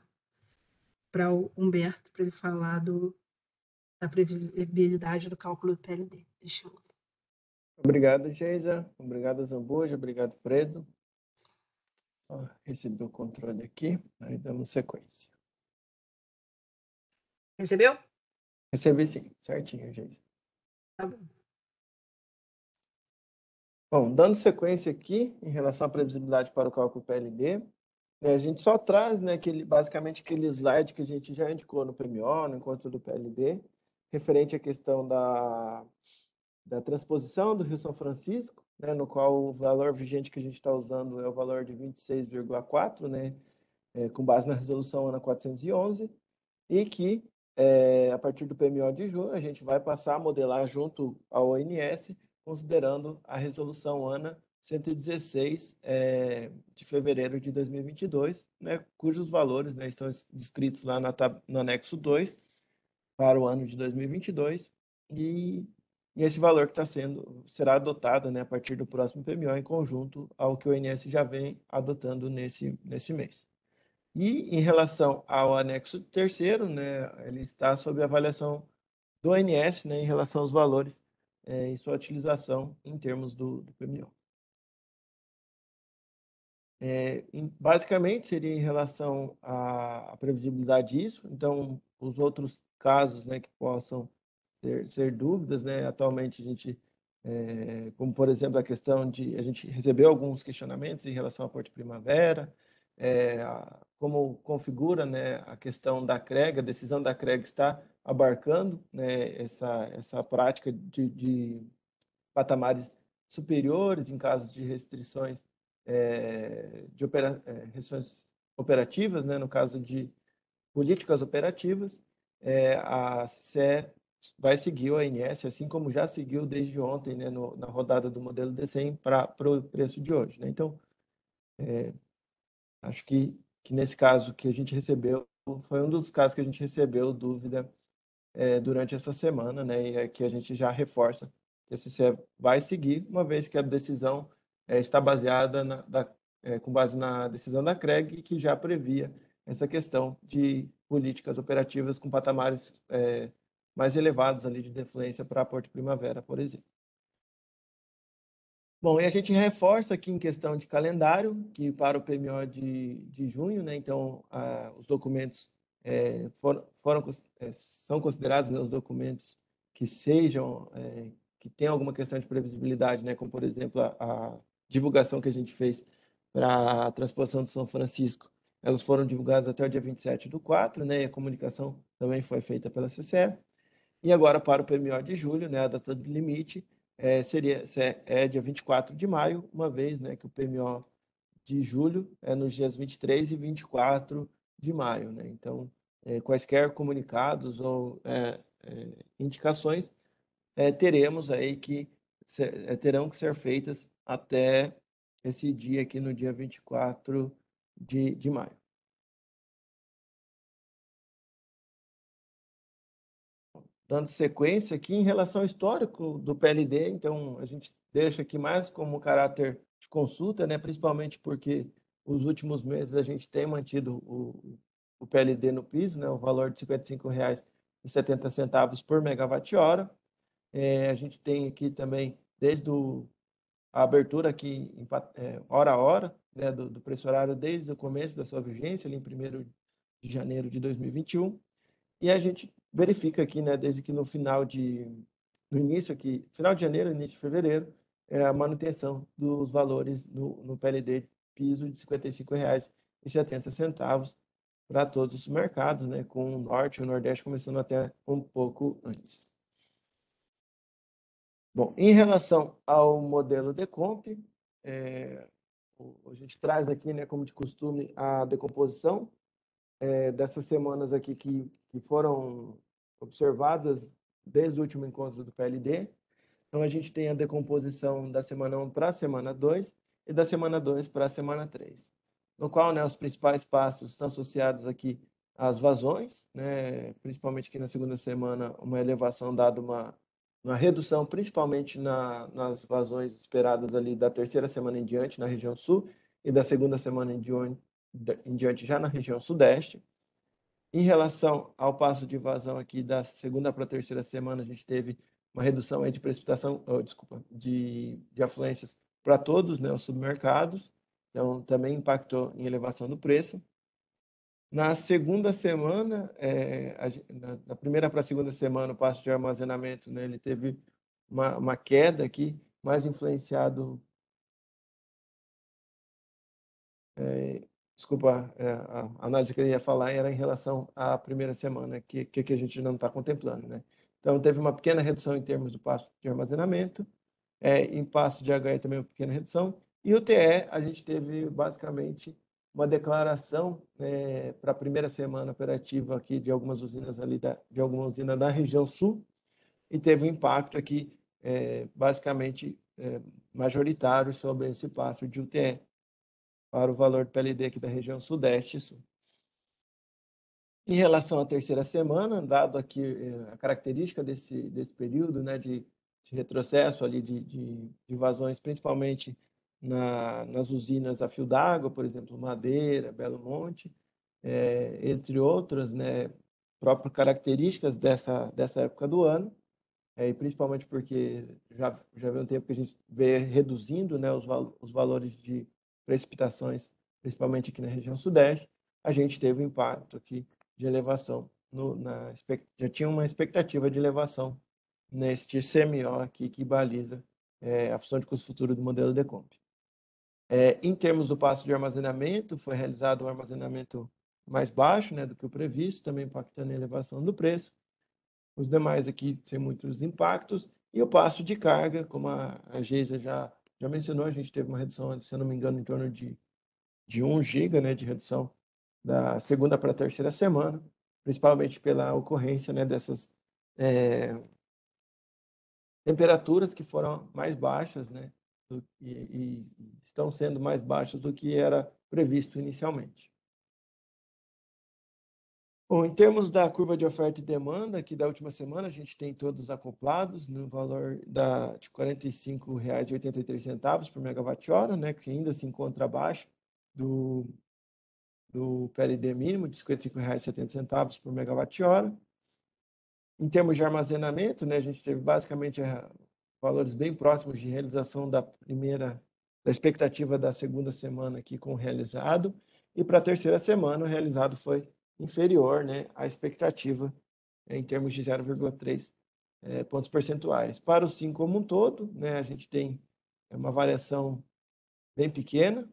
para o Humberto, para ele falar da previsibilidade do cálculo do PLD. Deixa eu... Obrigado, Geisa. Obrigado, Zambuja. Obrigado, Fredo. Recebi o controle aqui, aí damos sequência. Recebeu? Recebi sim, certinho, Geisa. Tá bom. Bom, dando sequência aqui em relação à previsibilidade para o cálculo PLD, a gente só traz, né, basicamente aquele slide que a gente já indicou no PMO, no encontro do PLD, referente à questão da transposição do Rio São Francisco, né, no qual o valor vigente que a gente está usando é o valor de 26,4, né, com base na resolução ANA 411, e que, a partir do PMO de junho, a gente vai passar a modelar junto ao ONS, considerando a resolução ANA 116 de fevereiro de 2022, né, cujos valores, né, estão descritos lá no anexo 2 para o ano de 2022, e esse valor que será adotado, né, a partir do próximo PMO em conjunto ao que o ONS já vem adotando nesse mês. E em relação ao anexo 3º, né, ele está sob avaliação do ONS, né, em relação aos valores e sua utilização em termos do PMO. Basicamente, seria em relação à previsibilidade disso. Então, os outros casos, né, que possam ser dúvidas, né, atualmente a gente, como por exemplo a questão de, a gente recebeu alguns questionamentos em relação ao Porto Primavera, como configura, né, a questão da CREG, a decisão da CREG está abarcando, né, essa prática de patamares superiores em casos de restrições restrições operativas, né, no caso de políticas operativas, a CCE vai seguir o ONS, assim como já seguiu desde ontem, né, na rodada do modelo D100 para o preço de hoje, né? Então, acho que nesse caso que a gente recebeu, foi um dos casos que a gente recebeu dúvida durante essa semana, né, e que a gente já reforça que a CCE vai seguir, uma vez que a decisão está baseada com base na decisão da CREG, que já previa essa questão de políticas operativas com patamares mais elevados ali de defluência para Porto Primavera, por exemplo. Bom, e a gente reforça aqui em questão de calendário, que para o PMO de junho, né, então os documentos são considerados, né, os documentos que sejam, que tenham alguma questão de previsibilidade, né, como, por exemplo, a divulgação que a gente fez para a transposição do São Francisco. Elas foram divulgadas até o dia 27/4, né, e a comunicação também foi feita pela CCE. E agora, para o PMO de julho, né, a data do limite é dia 24 de maio, uma vez, né, que o PMO de julho é nos dias 23 e 24 de maio, né? Então, quaisquer comunicados ou indicações teremos aí terão que ser feitas até esse dia aqui, no dia 24 de maio. Dando sequência aqui, em relação ao histórico do PLD, então a gente deixa aqui mais como caráter de consulta, né? Principalmente porque os últimos meses a gente tem mantido o PLD no piso, né? O valor de R$ 55,70 por megawatt-hora. A gente tem aqui também, desde a abertura aqui, hora a hora, né? do preço horário, desde o começo da sua vigência, ali em 1º de janeiro de 2021. E a gente verifica aqui, né, desde que no início aqui, final de janeiro, início de fevereiro, a manutenção dos valores no PLD piso de R$ 55,70 para todos os mercados, né, com o Norte e o Nordeste começando até um pouco antes. Bom, em relação ao modelo Decomp, a gente traz aqui, né, como de costume, a decomposição dessas semanas aqui que foram observadas desde o último encontro do PLD. Então, a gente tem a decomposição da semana 1 para a semana 2 e da semana 2 para a semana 3, no qual, né, os principais passos estão associados aqui às vazões, né, principalmente aqui na segunda semana, uma elevação dada uma redução, principalmente nas vazões esperadas ali da terceira semana em diante, na região sul, e da segunda semana em diante já na região sudeste. Em relação ao passo de vazão aqui da segunda para a terceira semana, a gente teve uma redução aí de precipitação, de afluências para todos, né, os submercados, então também impactou em elevação do preço. Na segunda semana, na primeira para a segunda semana, o passo de armazenamento, né, ele teve uma queda aqui, mais influenciado. Desculpa, a análise que eu ia falar era em relação à primeira semana, que a gente não está contemplando, né? Então, teve uma pequena redução em termos do passo de armazenamento, em passo de HE também uma pequena redução, e o TE, a gente teve basicamente uma declaração para a primeira semana operativa aqui de algumas usinas ali, de alguma usina da região sul, e teve um impacto aqui, basicamente, majoritário sobre esse passo de UTE, para o valor do PLD aqui da região sudeste e sul. Em relação à terceira semana, dado aqui a característica desse período, né, de retrocesso ali de vazões, principalmente nas usinas a fio d'água, por exemplo, Madeira, Belo Monte, entre outras, né, próprias características dessa época do ano, e principalmente porque já vem um tempo que a gente vê reduzindo, né, os valores de precipitações, principalmente aqui na região sudeste, a gente teve um impacto aqui de elevação, já tinha uma expectativa de elevação neste CMO aqui que baliza a função de custo futuro do modelo Decomp. Em termos do passo de armazenamento, foi realizado um armazenamento mais baixo, né, do que o previsto, também impactando a elevação do preço. Os demais aqui sem muitos impactos. E o passo de carga, como a Geisa já mencionou, a gente teve uma redução, se eu não me engano, em torno de 1 GB, né, de redução da segunda para a terceira semana, principalmente pela ocorrência, né, dessas temperaturas que foram mais baixas, né, e estão sendo mais baixas do que era previsto inicialmente. Bom, em termos da curva de oferta e demanda, aqui da última semana, a gente tem todos acoplados no valor de R$ 45,83 por megawatt-hora, né, que ainda se encontra abaixo do PLD mínimo de R$ 55,70 por megawatt-hora. Em termos de armazenamento, né, a gente teve basicamente valores bem próximos de realização da expectativa da segunda semana aqui com o realizado, e para a terceira semana o realizado foi inferior, né, à expectativa, em termos de 0,3 pontos percentuais. Para o SIM como um todo, né, a gente tem uma variação bem pequena,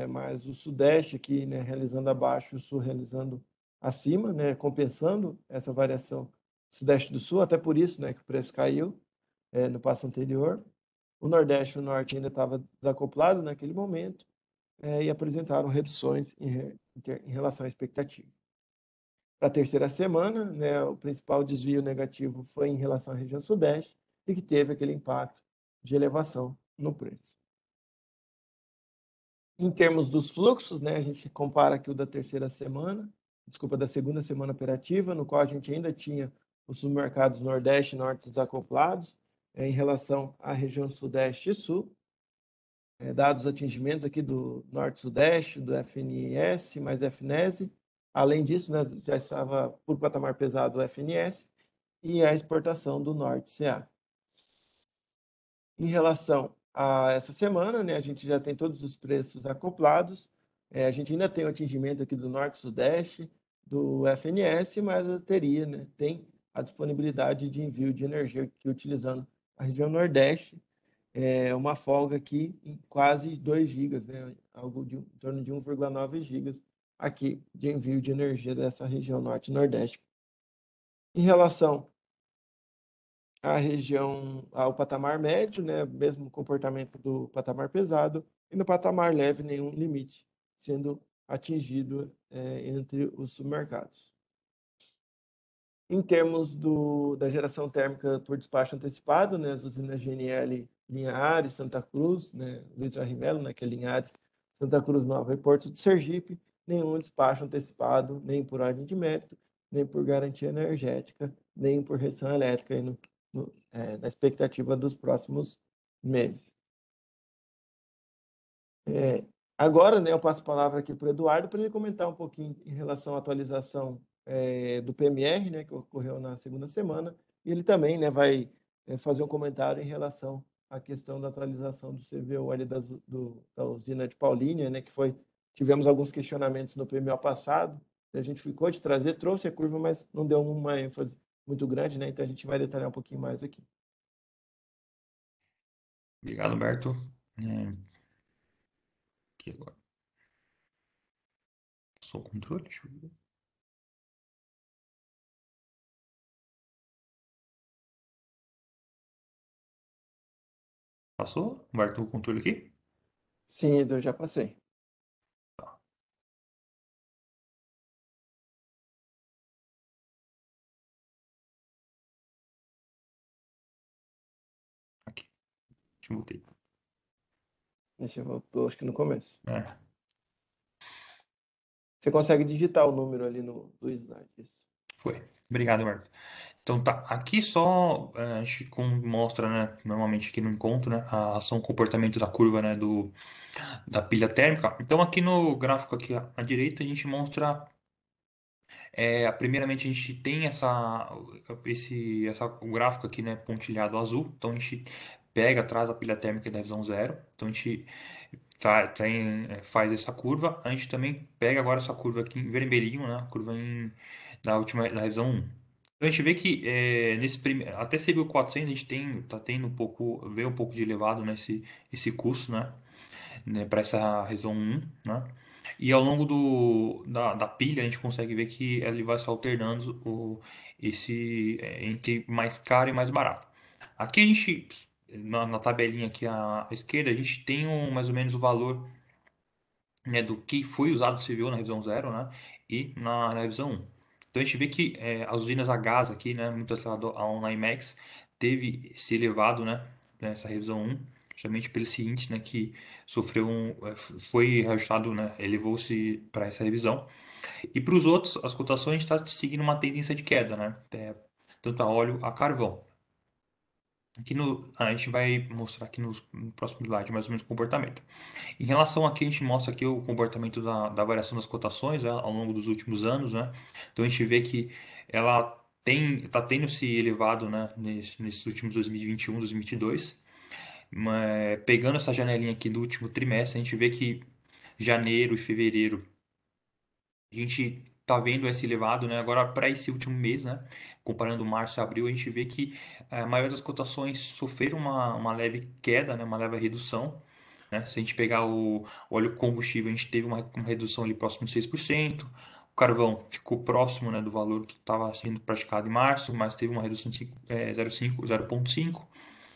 mas o Sudeste aqui, né, realizando abaixo, o Sul realizando acima, né, compensando essa variação Sudeste do Sul, até por isso, né, que o preço caiu no passo anterior. O Nordeste e o Norte ainda estava desacoplado naquele momento e apresentaram reduções em relação à expectativa. Para a terceira semana, né, o principal desvio negativo foi em relação à região Sudeste e que teve aquele impacto de elevação no preço. Em termos dos fluxos, né, a gente compara aqui o da da segunda semana operativa, no qual a gente ainda tinha os supermercados Nordeste e Norte desacoplados em relação à região Sudeste e Sul. Dados os atingimentos aqui do Norte-Sudeste, do FNS mais FNES. Além disso, né, já estava por patamar pesado o FNS e a exportação do Norte-CA. Em relação a essa semana, né, a gente já tem todos os preços acoplados. A gente ainda tem o atingimento aqui do Norte-Sudeste, do FNS, mas teria, né, tem a disponibilidade de envio de energia aqui utilizando a região Nordeste, uma folga aqui em quase 2 gigas, né, algo em torno de 1,9 gigas aqui de envio de energia dessa região Norte e Nordeste. Em relação a região ao patamar médio, né, mesmo comportamento do patamar pesado, e no patamar leve, nenhum limite sendo atingido entre os submercados. Em termos da geração térmica por despacho antecipado, né, as usinas GNL Linhares, Santa Cruz, né, Luiz Arrimelo, né, que é Linhares, Santa Cruz Nova e Porto de Sergipe, nenhum despacho antecipado, nem por ordem de mérito, nem por garantia energética, nem por restrição elétrica aí na expectativa dos próximos meses. Agora, né, eu passo a palavra aqui para o Eduardo para ele comentar um pouquinho em relação à atualização do PMR, né, que ocorreu na segunda semana, e ele também, né, vai fazer um comentário em relação à questão da atualização do CVO ali da usina de Paulínia, né, tivemos alguns questionamentos no PMO passado, a gente ficou de trazer, trouxe a curva, mas não deu uma ênfase muito grande, né, então a gente vai detalhar um pouquinho mais aqui. Obrigado, Alberto. Aqui agora. Passou o controle? Deixa eu ver. Passou? Alberto, o controle aqui? Sim, Edu, já passei. Tá. Aqui. Deixa eu voltar. Deixa eu voltar, acho que no começo. É. Você consegue digitar o número ali do slide. Isso. Foi. Obrigado, Alberto. Então tá, aqui só a gente mostra, né, normalmente aqui no encontro, né, a ação comportamento da curva, né, da pilha térmica. Então aqui no gráfico aqui à direita a gente mostra, primeiramente a gente tem o gráfico aqui, né, pontilhado azul. Então a gente pega, traz a pilha térmica da revisão zero. Então a gente faz essa curva. A gente também pega agora essa curva aqui em vermelhinho, né, a curva da revisão 1. Então a gente vê que nesse primeiro, até CBU 400 a gente tá tendo veio um pouco de elevado nesse esse custo, né, para essa região 1, né? E ao longo da pilha a gente consegue ver que ele vai se alternando entre mais caro e mais barato. Aqui a gente, na tabelinha aqui à esquerda, a gente tem mais ou menos o valor, né, do que foi usado o CVO na revisão 0, né, e na revisão 1. Então a gente vê que as usinas a gás aqui, né, muito atrelado ao NYMEX, teve se elevado, né, nessa revisão 1, justamente pelo índice, né, que foi reajustado, né, elevou-se para essa revisão. E para os outros, as cotações está seguindo uma tendência de queda, né, tanto a óleo a carvão. A gente vai mostrar aqui no próximo slide mais ou menos o comportamento. Em relação aqui, a gente mostra aqui o comportamento da variação das cotações, né, ao longo dos últimos anos, né? Então a gente vê que ela está tendo se elevado, né, nesses últimos 2021, 2022. Pegando essa janelinha aqui do último trimestre, a gente vê que janeiro e fevereiro a gente tá vendo esse elevado, né? Agora, para esse último mês, né? Comparando março e abril, a gente vê que a maioria das cotações sofreram uma leve queda, né? Uma leve redução, né? Se a gente pegar o óleo combustível, a gente teve uma redução ali próximo de 6%. O carvão ficou próximo, né, do valor que estava sendo praticado em março, mas teve uma redução de 0,5%.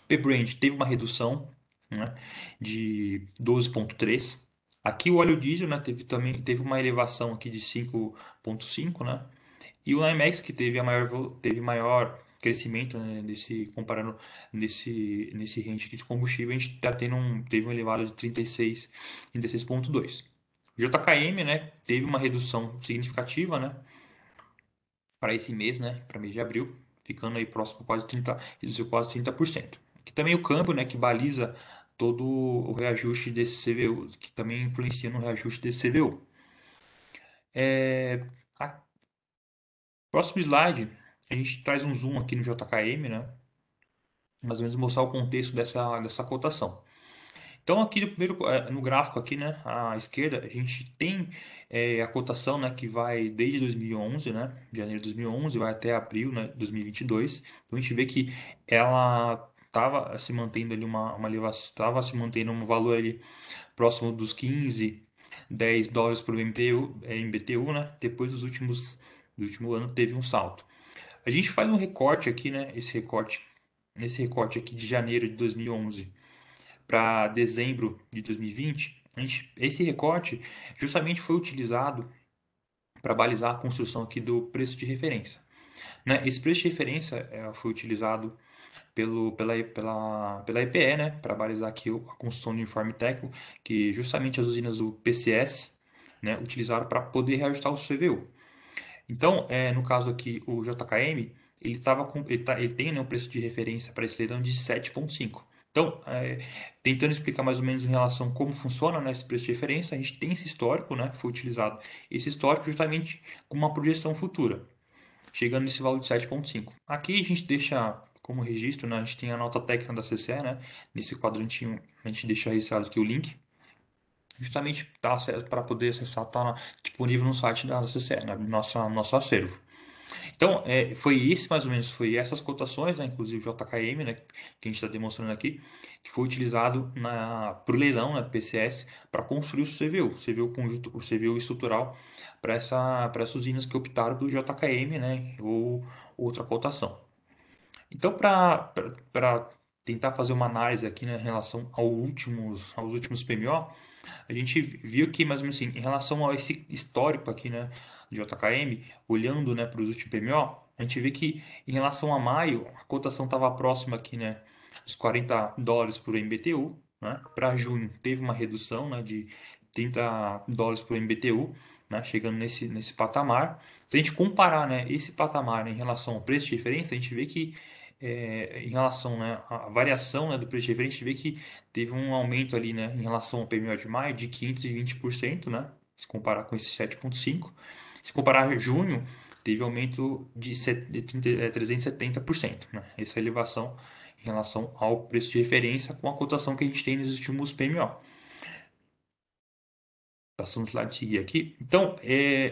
P-Brand teve uma redução, né, de 12,3%. Aqui o óleo diesel, né, teve uma elevação aqui de 5,5%, né? E o NYMEX que teve maior crescimento, né, comparando nesse range aqui de combustível, a gente teve um elevado de 36,2. O JKM, né, teve uma redução significativa, né, para esse mês, né, para mês de abril, ficando aí próximo reduziu quase 30%. Aqui também o câmbio, né, que baliza todo o reajuste desse CVU, que também influencia no reajuste desse CVU. Próximo slide, a gente traz um zoom aqui no JKM, né? Mais ou menos mostrar o contexto dessa cotação. Então aqui no gráfico aqui, né, à esquerda, a gente tem a cotação, né, que vai desde 2011, né, janeiro de 2011, vai até abril, né, 2022. Então a gente vê que ela estava se mantendo ali estava se mantendo um valor ali próximo dos 15, 10 dólares por MBTU, né? Depois do último ano teve um salto. A gente faz um recorte aqui, né? Esse recorte aqui de janeiro de 2011 para dezembro de 2020, esse recorte justamente foi utilizado para balizar a construção aqui do preço de referência, né? Esse preço de referência foi utilizado pela EPE, né? Para balizar aqui a construção do uniforme técnico, que justamente as usinas do PCS, né? Utilizaram para poder reajustar o CVU. Então, no caso aqui, o JKM, ele tem, né, um preço de referência para esse leilão de 7,5. Então, tentando explicar mais ou menos em relação a como funciona, né, esse preço de referência, a gente tem esse histórico, né, foi utilizado esse histórico justamente com uma projeção futura, chegando nesse valor de 7,5. Aqui a gente deixa como registro, né, a gente tem a nota técnica da CCE, né, nesse quadrantinho a gente deixa registrado aqui o link, justamente para poder acessar, está disponível no site da CCE, né, nosso acervo. Então, foi essas cotações, né, inclusive o JKM, né, que a gente está demonstrando aqui, que foi utilizado para o leilão, né, PCS, para construir o CVU estrutural para essas usinas que optaram pelo JKM, né, ou outra cotação. Então, para tentar fazer uma análise aqui, né, em relação aos últimos PMO, a gente viu que, mais ou menos assim, em relação a esse histórico aqui, né, de JKM, olhando, né, para os últimos PMO, a gente vê que em relação a maio, a cotação estava próxima aqui, né, dos 40 dólares por MBTU, né? Para junho teve uma redução, né, de 30 dólares por MBTU, né, chegando nesse patamar. Se a gente comparar, né, esse patamar, né, em relação ao preço de referência, a gente vê que em relação, né, à variação, né, do preço de referência, a gente vê que teve um aumento ali, né, em relação ao PMO de maio de 520%, né, se comparar com esse 7,5%. Se comparar junho, teve aumento de 370%, né, essa elevação em relação ao preço de referência com a cotação que a gente tem nos últimos PMO. Passando para o slide seguir aqui. Então,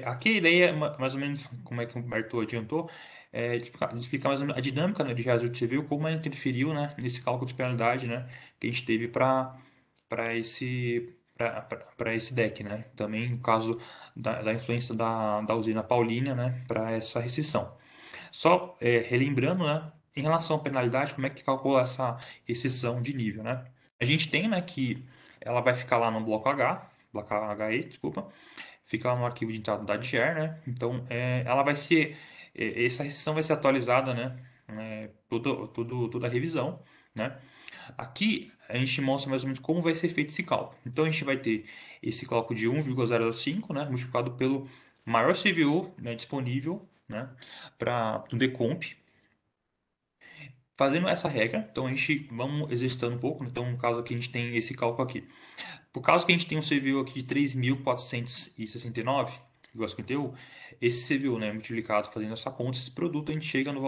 aqui a ideia é mais ou menos, como é que o Humberto adiantou, de explicar mais ou menos a dinâmica, né, de reajuste civil, como ela interferiu, né, nesse cálculo de penalidade, né, que a gente teve para esse deck, né? Também o caso da influência da usina Paulínia, né, para essa restrição. Só relembrando, né, em relação à penalidade, como é que calcula essa restrição de nível, né? A gente tem, né, que ela vai ficar lá no bloco HE, desculpa, fica lá no arquivo de entrada da DGER, né? Então, ela vai ser, essa restrição vai ser atualizada, né? Toda a revisão, né? Aqui a gente mostra mais ou menos como vai ser feito esse cálculo. Então, a gente vai ter esse cálculo de 1,05, né? Multiplicado pelo maior CVU, né, disponível, né? Para o decomp. Fazendo essa regra, então vamos exercitando um pouco. Então, no caso aqui, a gente tem esse cálculo aqui. Por causa que a gente tem um CVU aqui de 3.469,51, esse CVU, né, multiplicado fazendo essa conta, esse produto, a gente chega no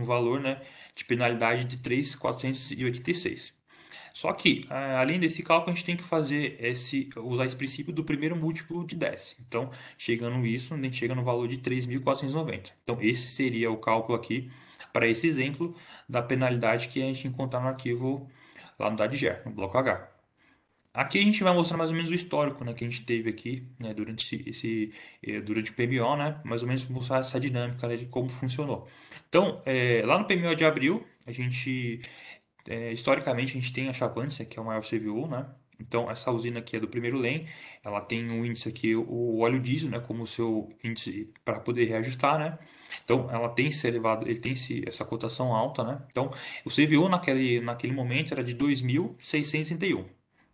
valor, né, de penalidade de 3.486. Só que, além desse cálculo, a gente tem que usar esse princípio do primeiro múltiplo de 10. Então, chegando isso, a gente chega no valor de 3.490. Então, esse seria o cálculo aqui para esse exemplo da penalidade que a gente encontrar no arquivo lá no DADGER, no bloco H. Aqui a gente vai mostrar mais ou menos o histórico, né, que a gente teve aqui, né, durante o PMO, né, mais ou menos mostrar essa dinâmica, né, de como funcionou. Então, lá no PMO de abril, historicamente a gente tem a Chavantes, que é o maior CVU, né? Então essa usina aqui é do primeiro LEM, ela tem um índice aqui, o óleo diesel, né, como seu índice para poder reajustar, né? Então ela tem esse elevado, ele tem essa cotação alta, né? Então o CVU naquele momento era de 2.661.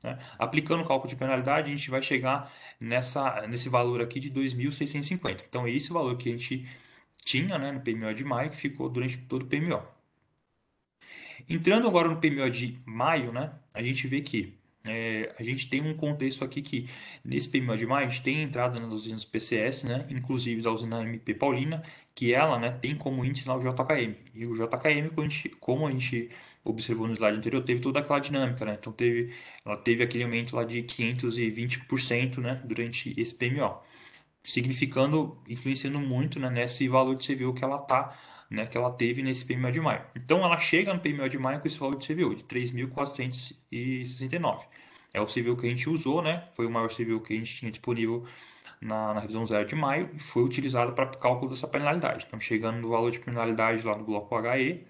Né? Aplicando o cálculo de penalidade, a gente vai chegar nesse valor aqui de 2.650. Então é esse valor que a gente tinha, né, no PMO de maio, que ficou durante todo o PMO. Entrando agora no PMO de maio, né, a gente vê que a gente tem um contexto aqui que nesse PMO de maio a gente tem entrada nas usinas PCS, né, inclusive da usina MP Paulina, que ela, né, tem como índice lá o JKM. E o JKM, como a gente observou no slide anterior, teve toda aquela dinâmica, né? Então ela teve aquele aumento lá de 520%, né, durante esse PMO, significando, influenciando muito, né, nesse valor de CVU que ela tá, né, que ela teve nesse PMO de maio. Então ela chega no PMO de maio com esse valor de CVU de 3.469. É o CVU que a gente usou, né? Foi o maior CVU que a gente tinha disponível na revisão 0 de maio e foi utilizado para cálculo dessa penalidade. Então chegando no valor de penalidade lá no bloco HE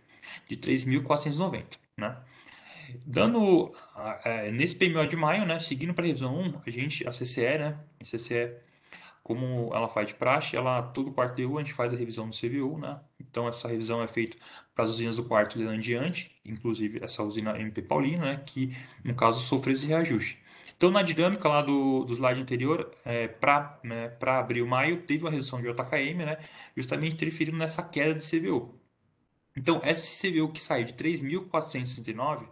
de 3.490, né? Nesse PMO de maio, né, seguindo para a revisão 1, a CCE, né, a CCE, como ela faz de praxe, todo quarto a gente faz a revisão do CVU, né? Então essa revisão é feita para as usinas do quarto em diante, inclusive essa usina MP Paulina, né? Que no caso sofreu esse reajuste. Então na dinâmica lá do slide anterior, para abril e maio, teve uma redução de JKM, né? Justamente interferindo nessa queda de CVU. Então esse CVU que saiu de 3.469,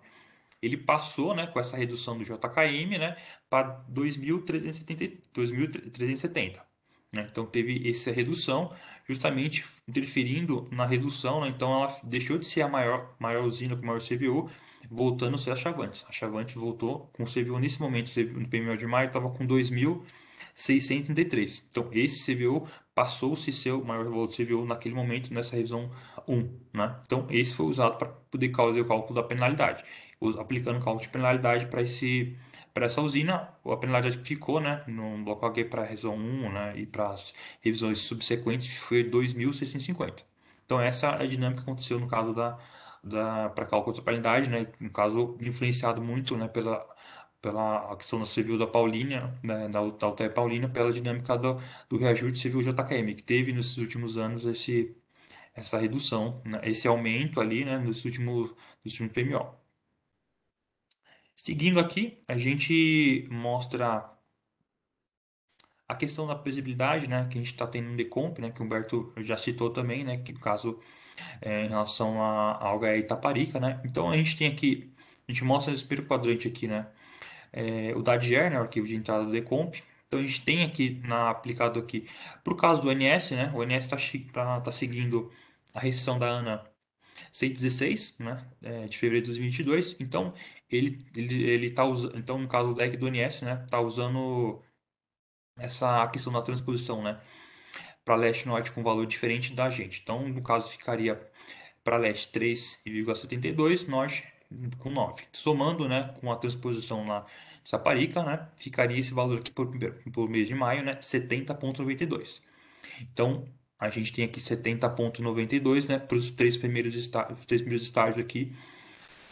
ele passou, né, com essa redução do JKM, né, para 2.370. Né? Então teve essa redução, justamente interferindo na redução, né? Então ela deixou de ser a maior usina com maior CVU, voltando a ser a Chavantes. A Chavantes voltou com o CVU nesse momento, no PMO de maio, estava com 2.633. Então esse CVU passou-se seu maior valor de CVU naquele momento, nessa revisão 1. Né? Então esse foi usado para poder fazer o cálculo da penalidade. Aplicando o cálculo de penalidade para essa usina, a penalidade que ficou, né, no bloco H para a revisão 1, né, e para as revisões subsequentes foi 2.650. Então essa é a dinâmica que aconteceu no caso para cálculo da penalidade, né, no caso influenciado muito, né, pela a questão do civil da Paulina, né, da UTE Paulina, pela dinâmica do reajuste civil JKM, que teve nesses últimos anos essa redução, né, esse aumento ali, né, nos últimos PMO. Seguindo aqui, a gente mostra a questão da previsibilidade, né, que a gente está tendo um decomp, né, que o Humberto já citou também, né, que no caso em relação ao HE Itaparica, né. Então a gente tem aqui, a gente mostra esse primeiro quadrante aqui, né, o DADGER, né, o arquivo de entrada do decomp. Então a gente tem aqui aplicado aqui, para o caso do ONS, né, o ONS tá seguindo a restrição da ANA 116, né, de fevereiro de 2022. Então ele tá usando, então no caso do deck do ONS, né, tá usando essa questão da transposição, né, para leste e norte com valor diferente da gente. Então no caso ficaria para leste 3,72, norte com 9. Somando, né, com a transposição lá de Saparica, né, ficaria esse valor aqui por mês de maio, né, 70,92. Então a gente tem aqui 70,92, né, para os três primeiros estágios aqui,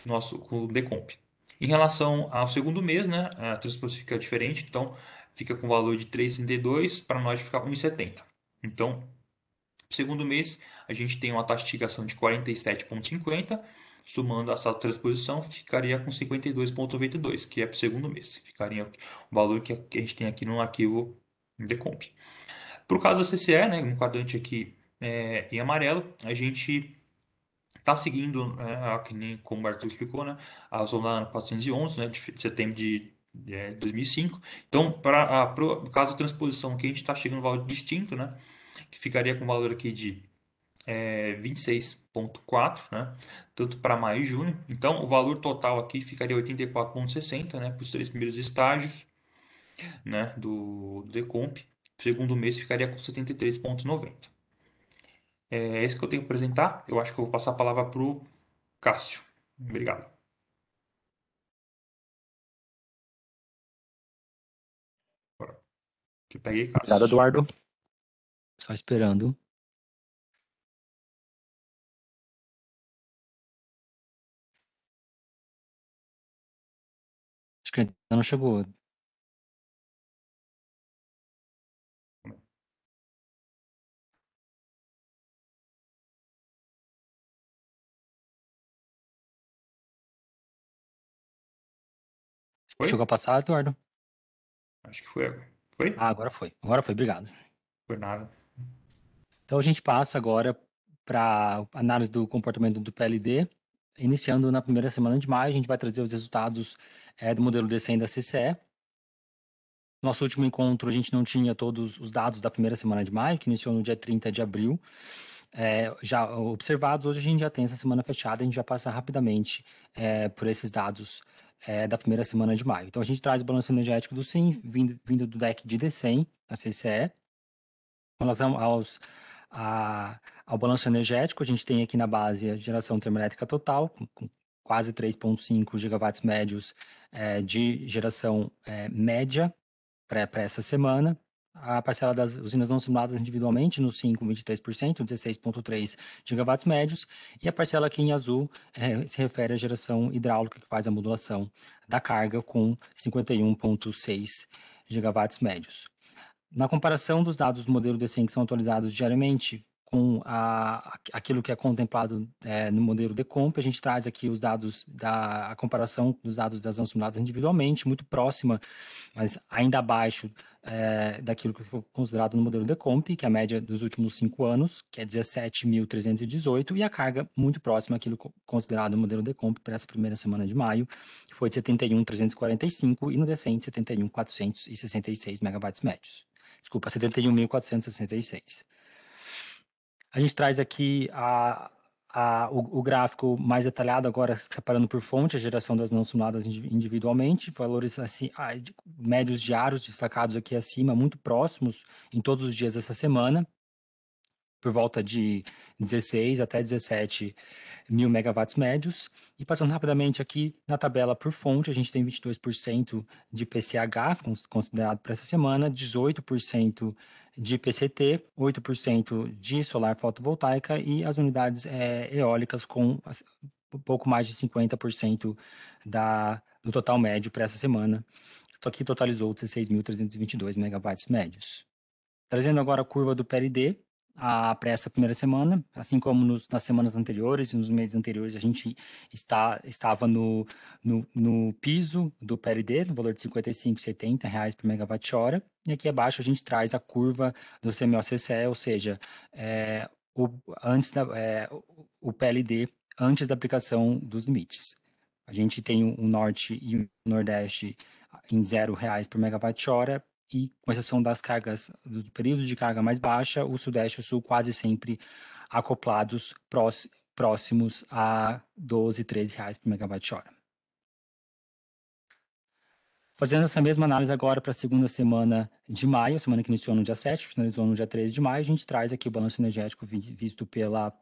nosso com o decomp. Em relação ao segundo mês, né, a transposição fica diferente, então fica com valor de 3,32, para nós ficar 1,70. Então, segundo mês, a gente tem uma taxa de ligação de 47,50, somando essa transposição, ficaria com 52,92, que é para o segundo mês. Ficaria o valor que a gente tem aqui no arquivo decomp. Por causa da CCE, né, no quadrante aqui em amarelo, a gente está seguindo, que nem como o Arthur explicou, né, a zona 411, né, de setembro de 2005. Então, por causa da transposição aqui, a gente está chegando no valor distinto, né, que ficaria com o valor aqui de 26,4, né? Tanto para maio e junho. Então, o valor total aqui ficaria 84,60, né? Para os 3 primeiros estágios, né? Do Decomp. O segundo mês ficaria com 73,90. É isso que eu tenho para apresentar. Eu acho que eu vou passar a palavra para o Cássio. Obrigado. Bora. Te peguei, Obrigado, Cássio. Eduardo. Só esperando. Acho que ainda não chegou. Foi? Chegou a passar, Eduardo? Acho que foi. Foi? Ah, agora foi. Agora foi, obrigado. Foi nada. Então a gente passa agora para análise do comportamento do PLD. Iniciando na primeira semana de maio, a gente vai trazer os resultados do modelo D100 da CCE. Nosso último encontro, a gente não tinha todos os dados da primeira semana de maio, que iniciou no dia 30 de abril. Já observados, hoje a gente já tem essa semana fechada, a gente vai passar rapidamente por esses dados da primeira semana de maio. Então, a gente traz o balanço energético do SIM, vindo do deck de D100, a CCE. Com relação ao balanço energético, a gente tem aqui na base a geração termoelétrica total, com quase 3,5 gigawatts médios de geração média para essa semana. A parcela das usinas não simuladas individualmente, no 5, 23%, 16,3 gigawatts médios, e a parcela aqui em azul se refere à geração hidráulica, que faz a modulação da carga, com 51,6 gigawatts médios. Na comparação dos dados do modelo D100 que são atualizados diariamente com aquilo que é contemplado no modelo Decomp, a gente traz aqui os dados a comparação dos dados das não simuladas individualmente, muito próxima, mas ainda abaixo daquilo que foi considerado no modelo Decomp, que é a média dos últimos 5 anos, que é 17.318, e a carga muito próxima àquilo considerado no modelo Decomp para essa primeira semana de maio, que foi de 71.345, e no D100 de 71.466 megawatts médios. Desculpa, 71.466. A gente traz aqui o gráfico mais detalhado, agora separando por fonte, a geração das não simuladas individualmente, valores assim, médios diários destacados aqui acima, muito próximos em todos os dias dessa semana, por volta de 16 até 17 mil megawatts médios. E passando rapidamente aqui na tabela por fonte, a gente tem 22% de PCH considerado para essa semana, 18% de PCT, 8% de solar fotovoltaica e as unidades eólicas com um pouco mais de 50% do total médio para essa semana. Aqui totalizou 16.322 megawatts médios. Trazendo agora a curva do PLD, para essa primeira semana, assim como nas semanas anteriores e nos meses anteriores, a gente estava no piso do PLD, no valor de R$ 55,70 por megawatt-hora, e aqui abaixo a gente traz a curva do CMO-CCE, ou seja, o PLD antes da aplicação dos limites. A gente tem o norte e o nordeste em R$ 0,00 por megawatt-hora, e com exceção das cargas, do período de carga mais baixa, o Sudeste e o Sul quase sempre acoplados próximos a R$ 12, 13 por megawatt-hora. Fazendo essa mesma análise agora para a segunda semana de maio, semana que iniciou no dia 7, finalizou no dia 13 de maio, a gente traz aqui o balanço energético visto pelo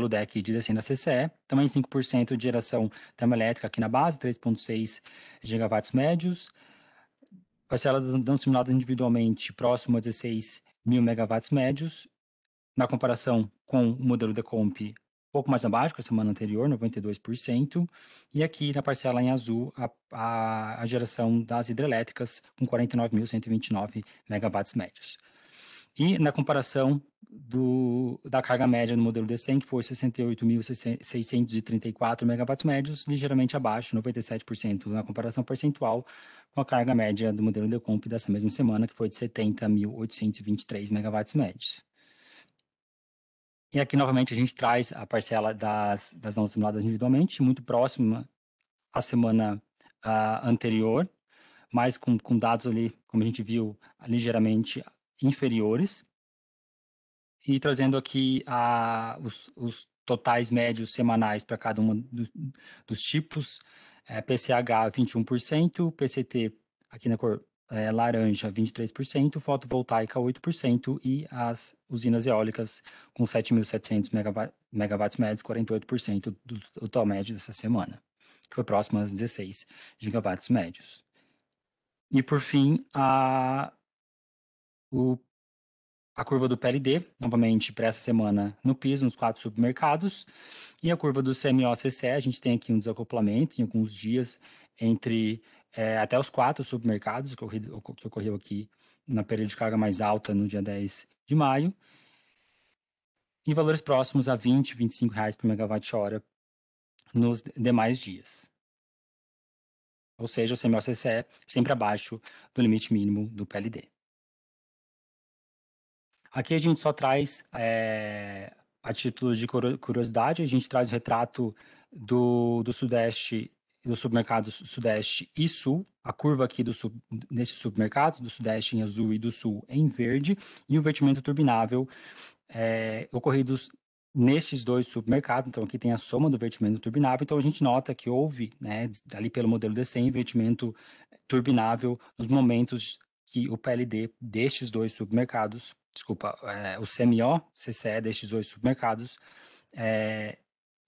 deck de D100 da CCE, também 5% de geração termoelétrica aqui na base, 3,6 gigawatts médios, parcelas não simuladas individualmente próximo a 16 mil megawatts médios, na comparação com o modelo Decomp, um pouco mais abaixo que a semana anterior, 92%, e aqui na parcela em azul, a geração das hidrelétricas com 49.129 megawatts médios. E na comparação da carga média no modelo D100, que foi 68.634 megawatts médios, ligeiramente abaixo, 97% na comparação percentual, com a carga média do modelo Decomp dessa mesma semana, que foi de 70.823 megawatts médios. E aqui, novamente, a gente traz a parcela das não simuladas individualmente, muito próxima à semana anterior, mas com dados ali, como a gente viu, ligeiramente inferiores. e trazendo aqui os totais médios semanais para cada um dos tipos. PCH 21%, PCT aqui na cor laranja 23%, fotovoltaica 8% e as usinas eólicas com 7.700 megawatts médios, 48% do total médio dessa semana, que foi próximo aos 16 gigawatts médios. E por fim, a curva do PLD, novamente para essa semana no piso, nos 4 supermercados, e a curva do CMO-CCE, a gente tem aqui um desacoplamento em alguns dias entre até os 4 supermercados, que ocorreu aqui na período de carga mais alta no dia 10 de maio, e valores próximos a R$ 20, R$ 25 por megawatt-hora nos demais dias. Ou seja, o CMO-CCE sempre abaixo do limite mínimo do PLD. Aqui a gente só traz, a título de curiosidade, a gente traz o retrato do Sudeste, dos supermercados Sudeste e Sul, a curva aqui nesses supermercados, do Sudeste em azul e do Sul em verde, e o vertimento turbinável ocorridos nesses 2 supermercados. Então aqui tem a soma do vertimento turbinável, então a gente nota que houve, né, ali pelo modelo D100, vertimento turbinável nos momentos que o PLD destes 2 supermercados, o CMO-CCE destes 2 supermercados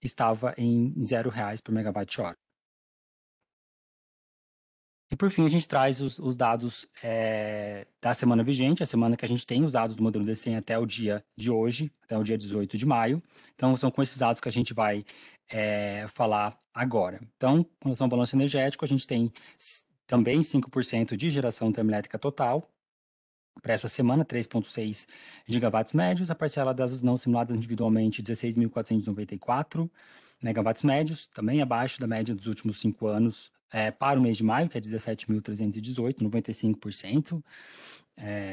estava em R$ 0 por megawatt-hora. E por fim, a gente traz os dados da semana vigente, a semana que a gente tem os dados do modelo D100 até o dia de hoje, até o dia 18 de maio. Então, são com esses dados que a gente vai falar agora. Então, com relação ao balanço energético, a gente tem também 5% de geração termoelétrica total, para essa semana, 3,6 gigawatts médios, a parcela das não simuladas individualmente, 16.494 megawatts médios, também abaixo da média dos últimos 5 anos, para o mês de maio, que é 17.318, 95%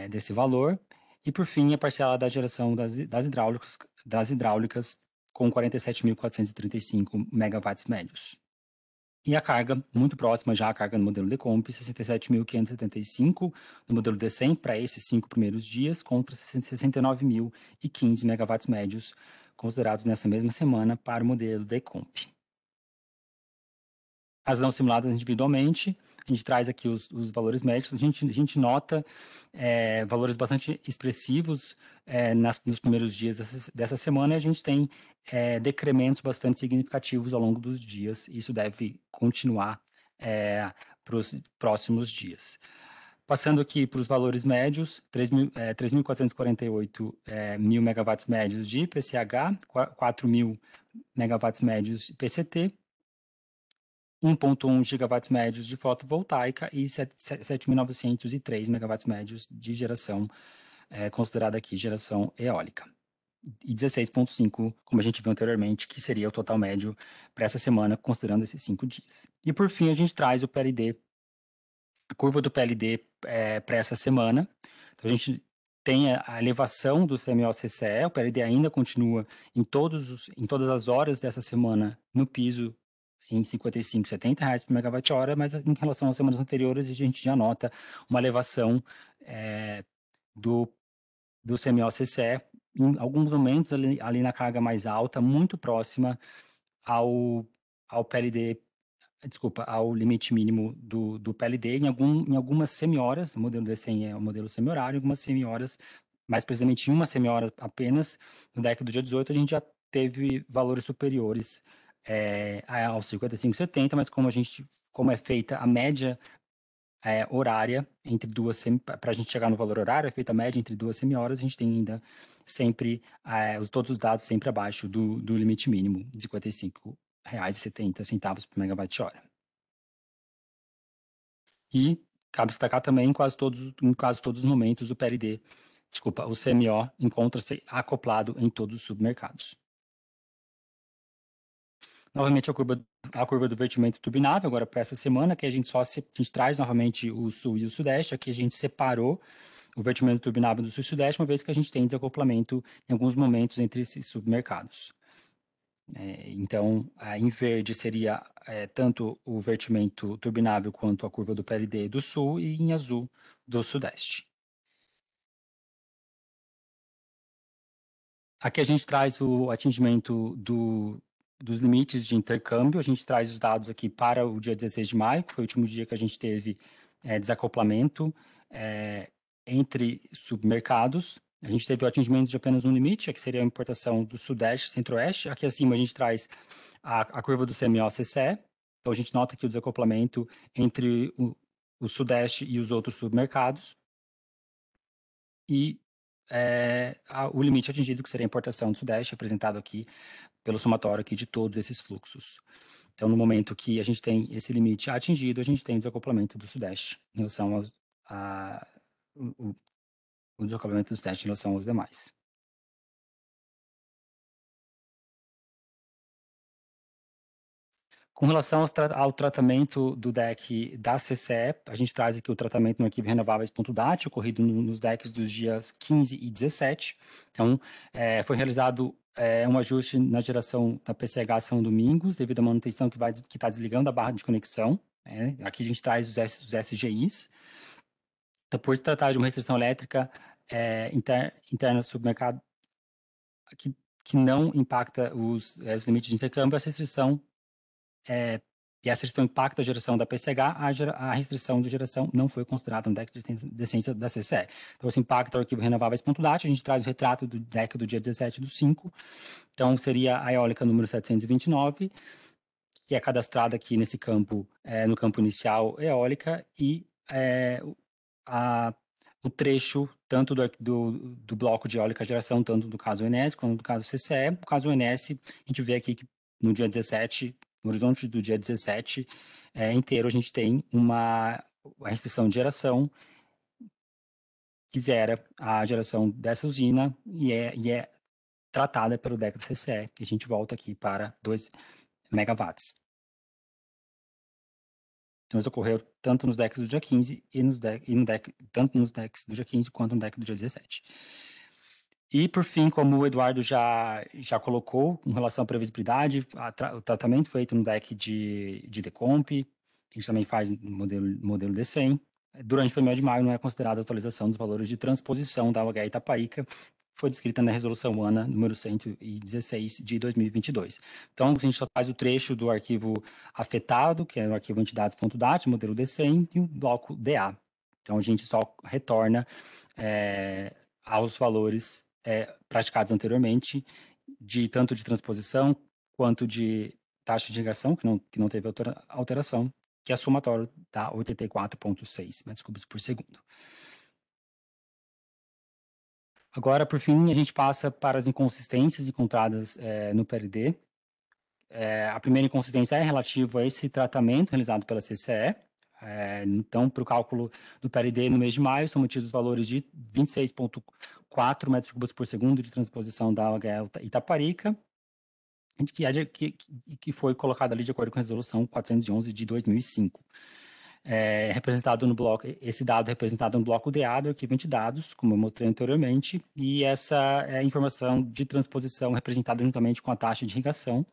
desse valor. E, por fim, a parcela da geração das hidráulicas com 47.435 megawatts médios. E a carga, muito próxima já à carga no modelo Decomp, 67.575 no modelo D100 para esses 5 primeiros dias, contra 69.015 megawatts médios considerados nessa mesma semana para o modelo Decomp. As não simuladas individualmente, a gente traz aqui os valores médicos, a gente nota valores bastante expressivos nos primeiros dias dessa semana, e a gente tem decrementos bastante significativos ao longo dos dias, e isso deve continuar para os próximos dias. Passando aqui para os valores médios, 3.448 mil megawatts médios de PCH, 4.000 megawatts médios de PCT, 1,1 gigawatts médios de fotovoltaica e 7.903 megawatts médios de geração, considerada aqui geração eólica. E 16,5, como a gente viu anteriormente, que seria o total médio para essa semana, considerando esses 5 dias. E por fim, a gente traz o PLD, a curva do PLD para essa semana. Então, a gente tem a elevação do CMO-CCE, o PLD ainda continua em todas as horas dessa semana no piso, em R$ 55, R$ 70 por megawatt-hora, mas em relação às semanas anteriores, a gente já nota uma elevação do CMO-CCE em alguns momentos ali na carga mais alta, muito próxima ao PLD, ao limite mínimo do PLD, em algumas semi-horas. O modelo D100 é o modelo semi-horário, em algumas semi-horas, mais precisamente em uma semi-hora apenas, no DEC do dia 18, a gente já teve valores superiores aos 55, 70, mas como é feita a média horária entre duas, para a gente chegar no valor horário, é feita a média entre 2 semi-horas, a gente tem ainda sempre todos os dados sempre abaixo do limite mínimo de R$ 55,70 por megawatt-hora. E cabe destacar também, em quase todos os momentos, o CMO encontra-se acoplado em todos os submercados. Novamente a curva do vertimento turbinável, agora para essa semana, que a gente traz novamente o Sul e o Sudeste. Aqui a gente separou o vertimento turbinável do Sul e Sudeste, uma vez que a gente tem desacoplamento em alguns momentos entre esses submercados. Então, em verde seria tanto o vertimento turbinável quanto a curva do PLD do Sul, e em azul do Sudeste. Aqui a gente traz o atingimento dos limites de intercâmbio, a gente traz os dados aqui para o dia 16 de maio, que foi o último dia que a gente teve desacoplamento entre submercados. A gente teve o atingimento de apenas um limite, que seria a importação do Sudeste e Centro-Oeste. Aqui acima a gente traz a curva do CMO-CCE. Então a gente nota aqui o desacoplamento entre o Sudeste e os outros submercados. E o limite atingido, que seria a importação do Sudeste, representado aqui pelo somatório aqui de todos esses fluxos. Então, no momento que a gente tem esse limite atingido, a gente tem o desacoplamento do Sudeste em relação o desacoplamento do Sudeste em relação aos demais. Com relação ao tratamento do DEC da CCE, a gente traz aqui o tratamento no arquivo renováveis.dat, ocorrido nos DECs dos dias 15 e 17. Então, foi realizado um ajuste na geração da PCH São Domingos, devido à manutenção que está desligando a barra de conexão. Aqui a gente traz os SGIs. Então, por se tratar de uma restrição elétrica interna do submercado, que não impacta os limites de intercâmbio, essa restrição e essa restrição impacta a geração da PCH, a restrição de geração não foi considerada no DEC de essência da CCE. Então, esse impacta o arquivo renováveis.dat, a gente traz o retrato do DEC do dia 17/5. Então, seria a eólica número 729, que é cadastrada aqui nesse campo, no campo inicial eólica, e o trecho tanto do bloco de eólica geração, tanto do caso ONS quanto do caso CCE. No caso ONS, a gente vê aqui que no dia 17, no horizonte do dia 17 inteiro, a gente tem uma restrição de geração que zera a geração dessa usina e é tratada pelo DEC da CCE, e a gente volta aqui para 2 megawatts. Então, isso ocorreu tanto nos DECs do dia 15 tanto nos DECs do dia 15 quanto no DEC do dia 17. E, por fim, como o Eduardo já colocou, com relação à previsibilidade, o tratamento feito no DEC de Decomp, que a gente também faz no modelo D100, durante o 1º de maio não é considerada a atualização dos valores de transposição da UHE Itaparica, que foi descrita na resolução ANA número 116 de 2022. Então, a gente só faz o trecho do arquivo afetado, que é o arquivo entidades.dat, modelo D100, e o bloco DA. Então, a gente só retorna aos valores praticados anteriormente, tanto de transposição quanto de taxa de irrigação, que não teve alteração, que é somatório da 84,6 metros cúbicos por segundo. Agora, por fim, a gente passa para as inconsistências encontradas no PLD. A primeira inconsistência é relativa a esse tratamento realizado pela CCE. Então, para o cálculo do PLD no mês de maio, são mantidos os valores de 26,4 metros cúbicos por segundo de transposição da UHE Itaparica, que foi colocado ali de acordo com a resolução 411 de 2005. Representado no bloco, esse dado é representado no bloco DA do arquivo entidades, como eu mostrei anteriormente, e essa é a informação de transposição representada juntamente com a taxa de irrigação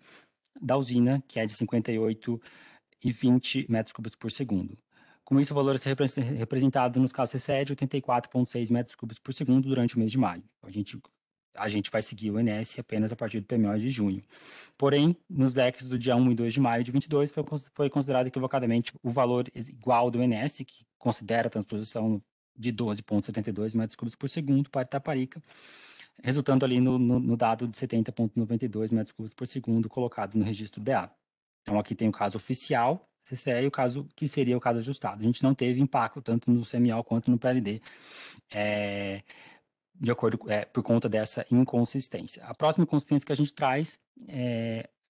da usina, que é de 58,20 metros cúbicos por segundo. Com isso, o valor a ser representado nos casos CCE de 84,6 metros cúbicos por segundo durante o mês de maio. A gente vai seguir o INS apenas a partir do PMO de junho. Porém, nos DECs do dia 1 e 2 de maio de 22, foi considerado equivocadamente o valor igual do INS, que considera a transposição de 12,72 metros cúbicos por segundo para Itaparica, resultando ali no dado de 70,92 metros cúbicos por segundo colocado no registro DA. Então, aqui tem o caso oficial, CCE, e o caso que seria o caso ajustado. A gente não teve impacto tanto no CMO quanto no PLD, de acordo por conta dessa inconsistência. A próxima inconsistência que a gente traz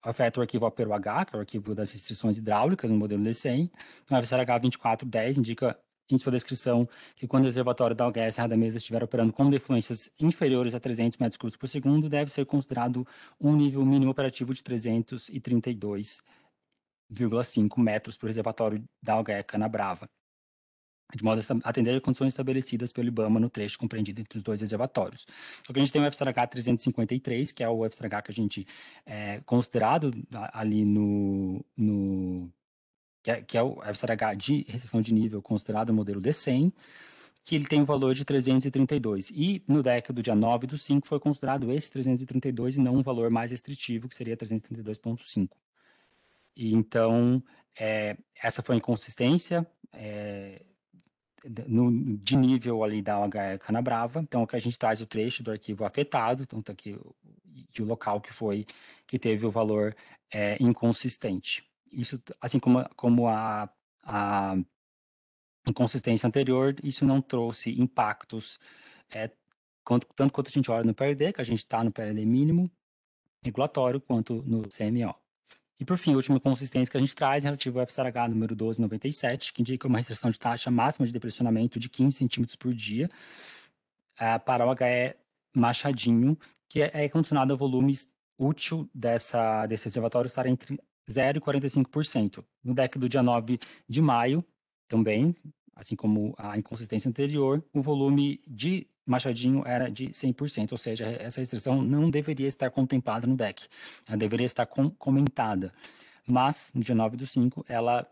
afeta o arquivo APERO-H, que é o arquivo das restrições hidráulicas no modelo D100. Então, a VCRH 2410 indica em sua descrição que quando o reservatório da UHE Serra da Mesa estiver operando com defluências inferiores a 300 metros cúbicos por segundo, deve ser considerado um nível mínimo operativo de 332,5 metros por reservatório da UHE Canabrava, de modo a atender as condições estabelecidas pelo IBAMA no trecho compreendido entre os dois reservatórios. Só que a gente tem o FCH 353, que é o FCH que a gente considerado ali que é o FCH de restrição de nível considerado o modelo D100, que ele tem o valor de 332. E no DEC do dia 9/5 foi considerado esse 332 e não um valor mais restritivo, que seria 332,5. E então, essa foi a inconsistência de nível ali da OHE Canabrava. Então, aqui a gente traz o trecho do arquivo afetado, então tá aqui o local que teve o valor inconsistente. Isso, assim como a inconsistência anterior, isso não trouxe impactos, tanto quanto a gente olha no PLD, que a gente está no PLD mínimo regulatório, quanto no CMO. E, por fim, a última inconsistência que a gente traz é relativo ao FSRH número 1297, que indica uma restrição de taxa máxima de depressionamento de 15 centímetros por dia para o HE Machadinho, que é condicionado ao volume útil desse reservatório estar entre 0% e 45%. No DEC do dia 9 de maio, também, assim como a inconsistência anterior, o volume de Machadinho era de 100%, ou seja, essa restrição não deveria estar contemplada no DEC, ela deveria estar comentada, mas no dia 9/5 ela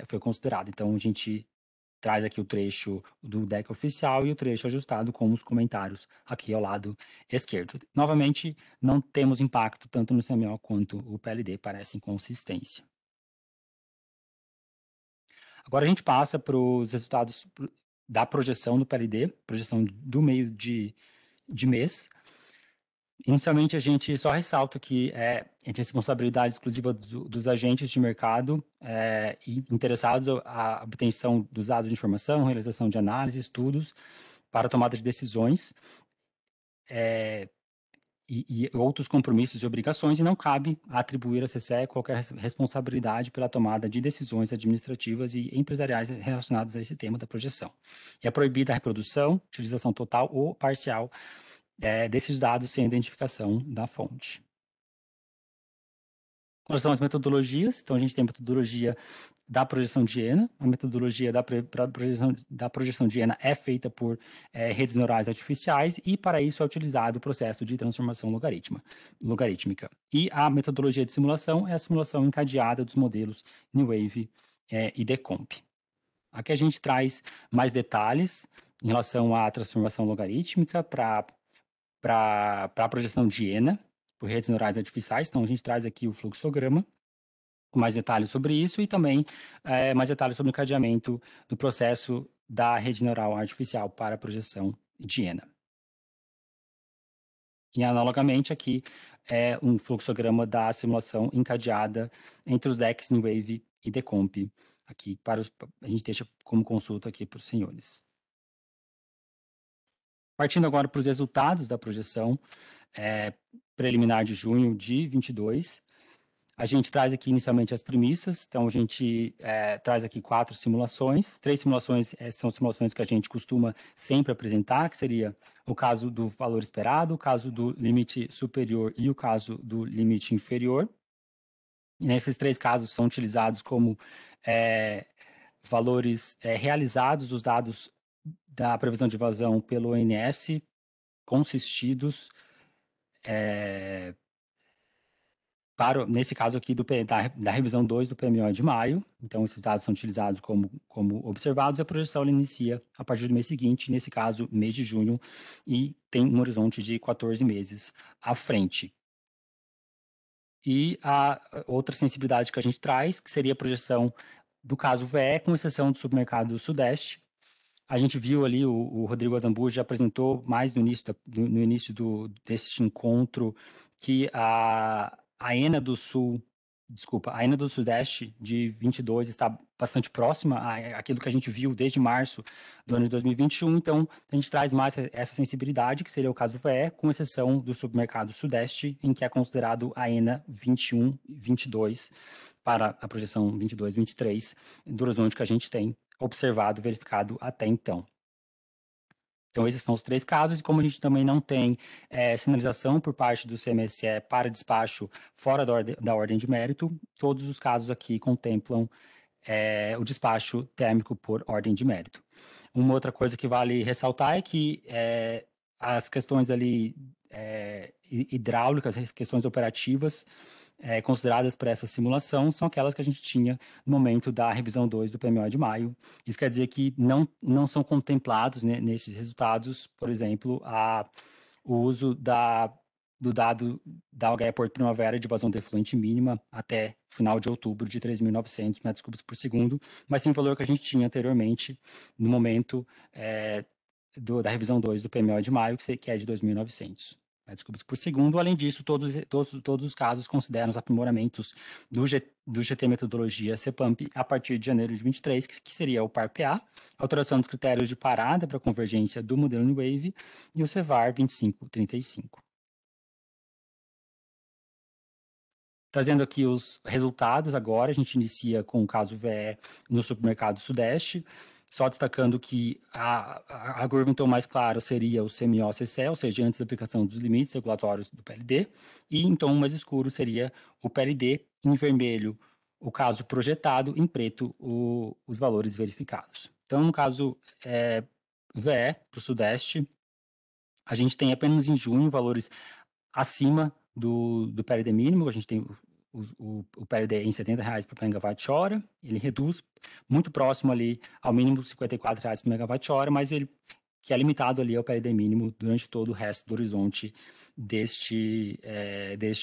foi considerada. Então, a gente traz aqui o trecho do DEC oficial e o trecho ajustado com os comentários aqui ao lado esquerdo. Novamente, não temos impacto tanto no CMO quanto o PLD para essa inconsistência. Agora a gente passa para os resultados da projeção do PLD, projeção do meio de mês. Inicialmente, a gente só ressalta que é de responsabilidade exclusiva dos agentes de mercado interessados à obtenção dos dados de informação, realização de análise, estudos para tomada de decisões e outros compromissos e obrigações, e não cabe atribuir à CCE qualquer responsabilidade pela tomada de decisões administrativas e empresariais relacionadas a esse tema da projeção. E é proibida a reprodução, utilização total ou parcial desses dados sem identificação da fonte. Com relação às metodologias, então a gente tem a metodologia da projeção de ENA. A metodologia da projeção de ENA é feita por redes neurais artificiais e, para isso, é utilizado o processo de transformação logarítmica. E a metodologia de simulação é a simulação encadeada dos modelos NeWave e Decomp. Aqui a gente traz mais detalhes em relação à transformação logarítmica para a projeção de ENA, por redes neurais artificiais. Então, a gente traz aqui o fluxograma, com mais detalhes sobre isso, e também mais detalhes sobre o encadeamento do processo da rede neural artificial para a projeção de ENA. E, analogamente, aqui é um fluxograma da simulação encadeada entre os DECs NeWave e Decomp. Aqui, a gente deixa como consulta aqui para os senhores. Partindo agora para os resultados da projeção preliminar de junho de 22, a gente traz aqui inicialmente as premissas. Então, a gente traz aqui 4 simulações. 3 simulações são simulações que a gente costuma sempre apresentar, que seria o caso do valor esperado, o caso do limite superior e o caso do limite inferior. E nesses 3 casos são utilizados como valores realizados, os dados da previsão de vazão pelo ONS, consistidos nesse caso aqui da revisão 2 do PMO de maio. Então, esses dados são utilizados como observados e a projeção ela inicia a partir do mês seguinte, nesse caso, mês de junho, e tem um horizonte de 14 meses à frente. E a outra sensibilidade que a gente traz, que seria a projeção do caso VE, com exceção do submercado Sudeste. A gente viu ali, o Rodrigo Azambuja já apresentou mais no início deste encontro, que a ENA do Sudeste de 22 está bastante próxima àquilo que a gente viu desde março do ano de 2021. Então, a gente traz mais essa sensibilidade, que seria o caso do VE, com exceção do submercado Sudeste, em que é considerado a ENA 21 e 22 para a projeção 22 e 23 do horizonte que a gente tem observado, verificado até então. Então, esses são os 3 casos, e como a gente também não tem sinalização por parte do CMSE para despacho fora da ordem de mérito, todos os casos aqui contemplam o despacho térmico por ordem de mérito. Uma outra coisa que vale ressaltar é que as questões ali hidráulicas, as questões operativas, consideradas para essa simulação são aquelas que a gente tinha no momento da revisão 2 do PMO de maio. Isso quer dizer que não são contemplados, né, nesses resultados, por exemplo, o uso do dado da HE Porto Primavera de vazão defluente mínima até final de outubro de 3.900 metros cúbicos por segundo, mas sim o valor que a gente tinha anteriormente no momento da revisão 2 do PMO de maio, que é de 2.900 metros cúbicos por segundo. Além disso, todos os casos consideram os aprimoramentos do GT Metodologia CPAMP a partir de janeiro de 23, que seria o PAR-PA, alteração dos critérios de parada para convergência do modelo New-Wave e o CVAR 2535. Trazendo aqui os resultados agora, a gente inicia com o caso VE no supermercado Sudeste, só destacando que a curva então mais clara seria o CMO-CCE, ou seja, antes da aplicação dos limites regulatórios do PLD, e em tom mais escuro seria o PLD, em vermelho o caso projetado, em preto os valores verificados. Então, no caso VE para o Sudeste, a gente tem apenas em junho valores acima do PLD mínimo, a gente tem o PLD em R$70 por megawatt-hora, ele reduz muito próximo ali ao mínimo R$54 por megawatt-hora, mas ele que é limitado ali ao PLD mínimo durante todo o resto do horizonte deste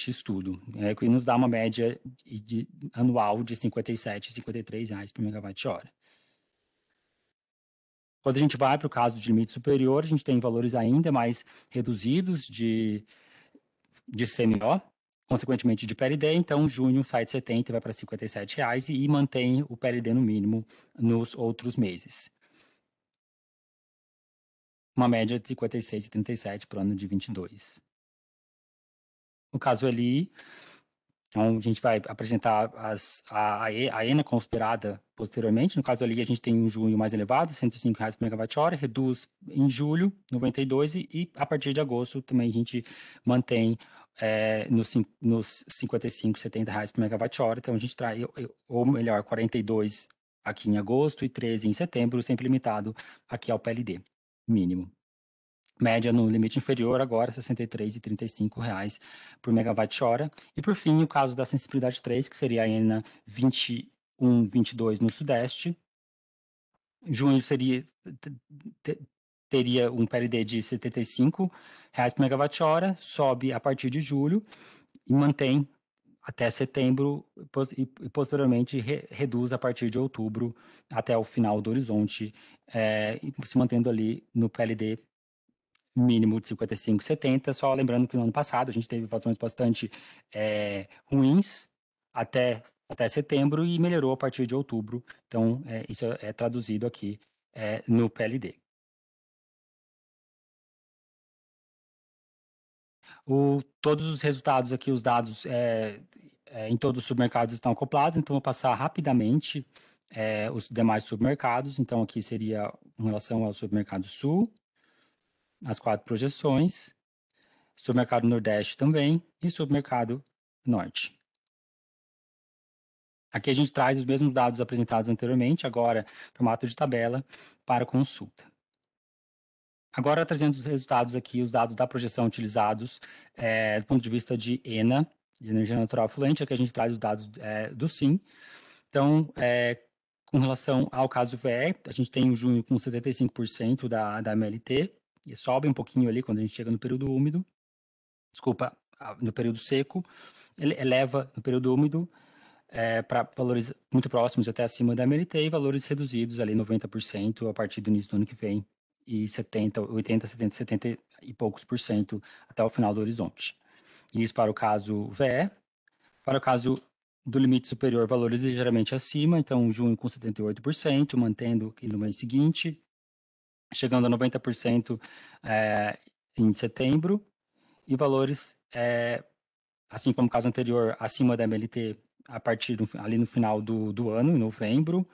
estudo, que nos dá uma média anual de R$57, R$53 por megawatt-hora. Quando a gente vai para o caso de limite superior, a gente tem valores ainda mais reduzidos de CMO, consequentemente de PLD, então junho sai de 70 e vai para R$57 e mantém o PLD no mínimo nos outros meses. Uma média de 56,37 para o ano de 22. No caso ali, então a gente vai apresentar a ENA considerada posteriormente. No caso ali, a gente tem um junho mais elevado, R$105 por megawatt-hora, reduz em julho, 92, e a partir de agosto também a gente mantém nos R$55, R$70 por megawatt-hora. Então a gente traz, ou melhor, 42 aqui em agosto e 13 em setembro, sempre limitado aqui ao PLD mínimo. Média no limite inferior, agora R$ 63,35 por megawatt-hora. E, por fim, o caso da sensibilidade 3, que seria a ENA 21,22 no Sudeste. Junho teria um PLD de R$ 75 por megawatt-hora, sobe a partir de julho e mantém até setembro e posteriormente reduz a partir de outubro até o final do horizonte, se mantendo ali no PLD mínimo de 55,70, só lembrando que no ano passado a gente teve vazões bastante ruins até setembro e melhorou a partir de outubro, então isso é traduzido aqui no PLD. Todos os resultados aqui, os dados em todos os supermercados estão acoplados, então vou passar rapidamente os demais supermercados. Então aqui seria em relação ao supermercado Sul, as 4 projeções, supermercado Nordeste também e supermercado Norte. Aqui a gente traz os mesmos dados apresentados anteriormente, agora formato de tabela para consulta. Agora trazendo os resultados aqui, os dados da projeção utilizados do ponto de vista de ENA, de energia natural fluente, aqui a gente traz os dados do SIM. Então, com relação ao caso VE, a gente tem o junho com 75% da MLT, e sobe um pouquinho ali quando a gente chega no período úmido, no período seco, ele eleva no período úmido para valores muito próximos, até acima da MLT, e valores reduzidos ali 90% a partir do início do ano que vem, e 70, 80, 70, 70 e poucos por cento até o final do horizonte. Isso para o caso VE. Para o caso do limite superior, valores ligeiramente acima, então junho com 78%, mantendo aqui no mês seguinte, chegando a 90% em setembro, e valores, assim como o caso anterior, acima da MLT a partir ali no final do ano, em novembro,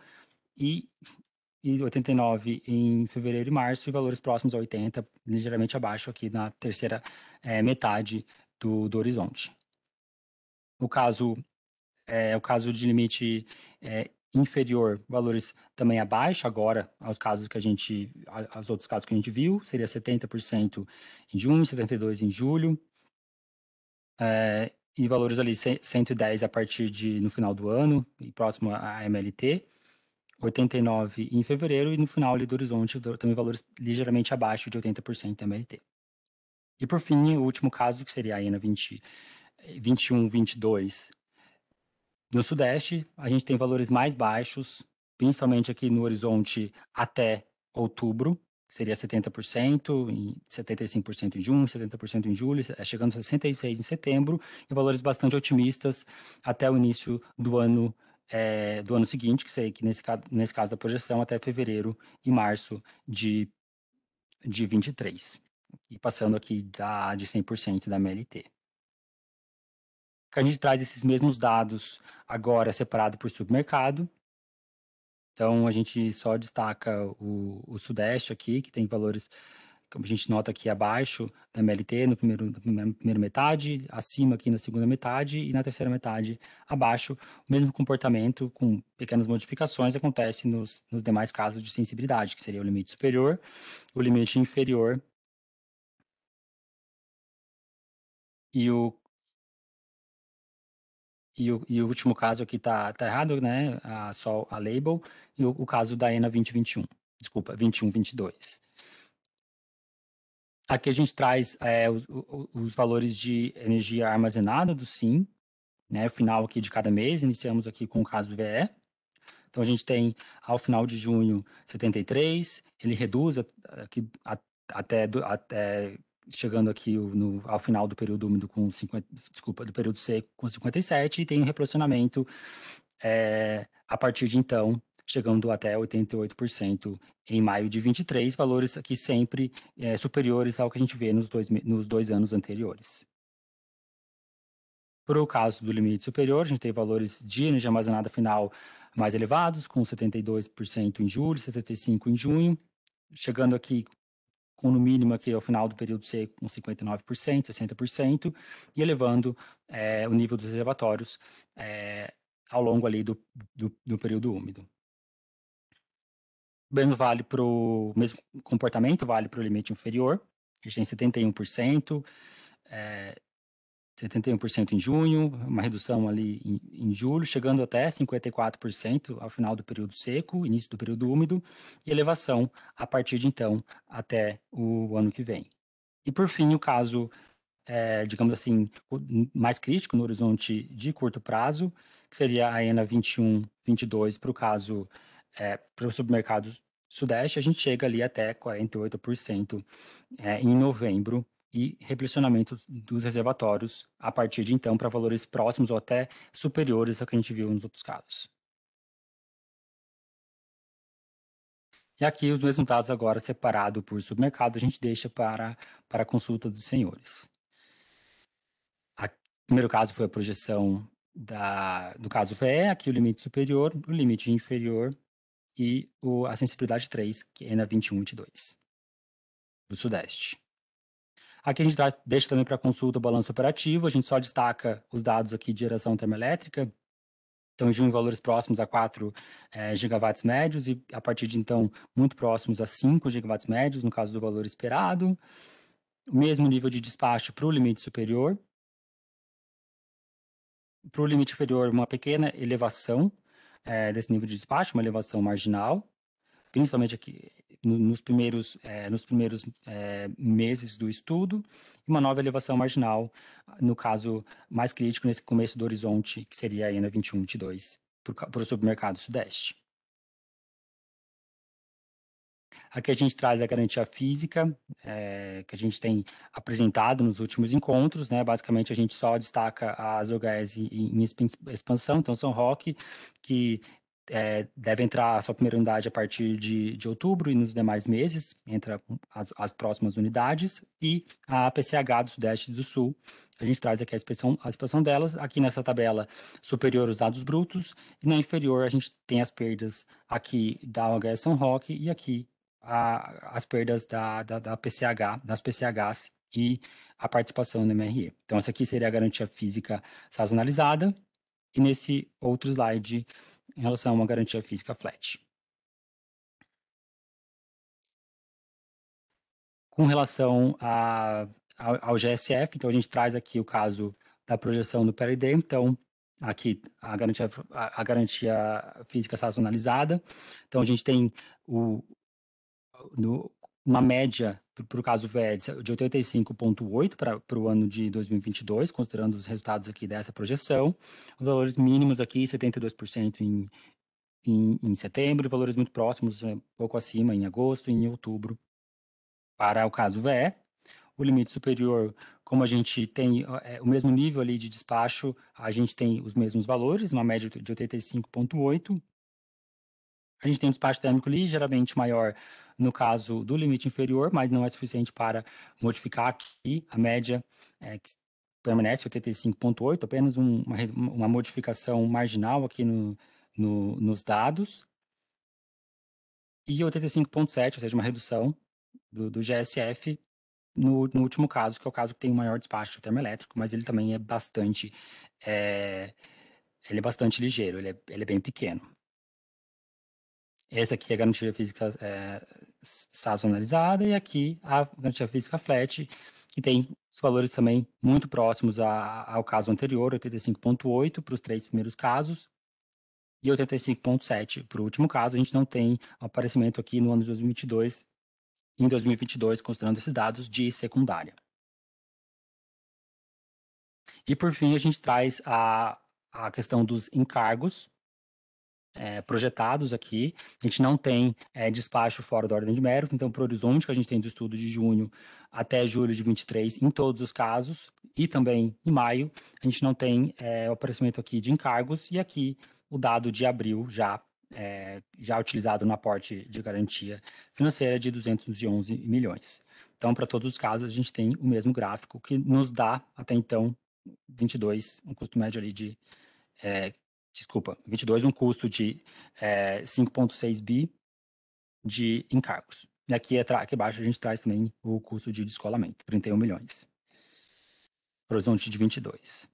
e 89 em fevereiro e março, e valores próximos a 80, ligeiramente abaixo aqui na terceira metade do horizonte. O caso de limite inferior, valores também abaixo agora aos outros casos que a gente viu, seria 70% em junho, 72% em julho, e valores ali 110 a partir de no final do ano, e próximo à MLT, 89 em fevereiro, e no final ali do horizonte também valores ligeiramente abaixo de 80% da MLT. E por fim, o último caso, que seria a ENA 21, 22, no Sudeste, a gente tem valores mais baixos, principalmente aqui no horizonte até outubro, que seria 70%, e 75% em junho, 70% em julho, chegando a 66% em setembro, e valores bastante otimistas até o início do ano seguinte, que nesse caso da projeção, até fevereiro e março de 23, e passando aqui de 100% da MLT. A gente traz esses mesmos dados agora separado por submercado. Então, a gente só destaca o Sudeste aqui, que tem valores, como a gente nota aqui, abaixo da MLT na primeira metade, acima aqui na segunda metade e na terceira metade abaixo. O mesmo comportamento, com pequenas modificações, acontece nos demais casos de sensibilidade, que seria o limite superior, o limite inferior e o último caso aqui tá errado, né? Só a label. E o caso da ENA 2021. Desculpa, 21, 22. Aqui a gente traz os valores de energia armazenada do SIM, né? O final aqui de cada mês. Iniciamos aqui com o caso VE. Então, a gente tem, ao final de junho, 73. Ele reduz aqui até chegando aqui ao final do período úmido do período seco com 57, e tem um replecionamento a partir de então, chegando até 88% em maio de 23, valores aqui sempre superiores ao que a gente vê nos 2 anos anteriores. Para o caso do limite superior, a gente tem valores de energia armazenada final mais elevados, com 72% em julho, 75% em junho, chegando aqui com no mínimo aqui ao final do período seco com 59%, 60%, e elevando o nível dos reservatórios ao longo ali do período úmido. O mesmo comportamento vale para o limite inferior, a gente tem 71%, 71% em junho, uma redução ali em julho, chegando até 54% ao final do período seco, início do período úmido, e elevação a partir de então até o ano que vem. E por fim, o caso, digamos assim, mais crítico no horizonte de curto prazo, que seria a ENA 21, 22 para o caso, para o submercado Sudeste, a gente chega ali até 48% em novembro, e replecionamento dos reservatórios a partir de então para valores próximos ou até superiores ao que a gente viu nos outros casos. E aqui os mesmos dados agora separado por submercado a gente deixa para a consulta dos senhores. O primeiro caso foi a projeção do caso VE, aqui o limite superior, o limite inferior e a sensibilidade 3, que é na 21, 22, do Sudeste. Aqui a gente deixa também para consulta o balanço operativo, a gente só destaca os dados aqui de geração termoelétrica. Então, em junho, valores próximos a 4 gigawatts médios, e a partir de então, muito próximos a 5 gigawatts médios, no caso do valor esperado. O mesmo nível de despacho para o limite superior. Para o limite inferior, uma pequena elevação desse nível de despacho, uma elevação marginal, principalmente aqui nos primeiros meses do estudo, e uma nova elevação marginal, no caso mais crítico, nesse começo do horizonte, que seria a ENA 21, 22, para o submercado Sudeste. Aqui a gente traz a garantia física, que a gente tem apresentado nos últimos encontros, né? Basicamente, a gente só destaca as OHS em expansão, então São Roque, que deve entrar a sua primeira unidade a partir de outubro, e nos demais meses, entra as próximas unidades, e a PCH do Sudeste e do Sul. A gente traz aqui a expressão delas, aqui nessa tabela superior os dados brutos, e na inferior a gente tem as perdas aqui da OHS São Roque, e aqui as perdas das PCHs e a participação no MRE. Então, essa aqui seria a garantia física sazonalizada, e nesse outro slide, em relação a uma garantia física flat. Com relação ao GSF, então a gente traz aqui o caso da projeção do PLD. Então, aqui a garantia física sazonalizada. Então, a gente tem uma média para o caso VE de 85,8 para o ano de 2022, considerando os resultados aqui dessa projeção. Os valores mínimos aqui, 72% em setembro, e valores muito próximos, um pouco acima, em agosto e em outubro, para o caso VE. O limite superior, como a gente tem o mesmo nível ali de despacho, a gente tem os mesmos valores, uma média de 85,8. A gente tem um despacho térmico ligeiramente maior no caso do limite inferior, mas não é suficiente para modificar aqui a média que permanece 85,8, apenas uma modificação marginal aqui nos dados. E 85,7, ou seja, uma redução do GSF no último caso, que é o caso que tem o maior despacho termoelétrico, mas ele também é bastante, ele é bastante ligeiro, ele é bem pequeno. Essa aqui é a garantia física sazonalizada, e aqui a garantia física flat, que tem os valores também muito próximos ao caso anterior, 85,8 para os 3 primeiros casos, e 85,7 para o último caso. A gente não tem aparecimento aqui no ano de 2022, em 2022, considerando esses dados de secundária. E, por fim, a gente traz a questão dos encargos projetados aqui. A gente não tem despacho fora da ordem de mérito, então, para o horizonte que a gente tem do estudo de junho até julho de 23, em todos os casos, e também em maio, a gente não tem o aparecimento aqui de encargos, e aqui o dado de abril já utilizado no aporte de garantia financeira de 211 milhões. Então, para todos os casos, a gente tem o mesmo gráfico, que nos dá, até então, 22, um custo médio ali de 22, um custo de 5,6 bi de encargos. E aqui abaixo a gente traz também o custo de descolamento, 31 milhões. Horizonte de 22.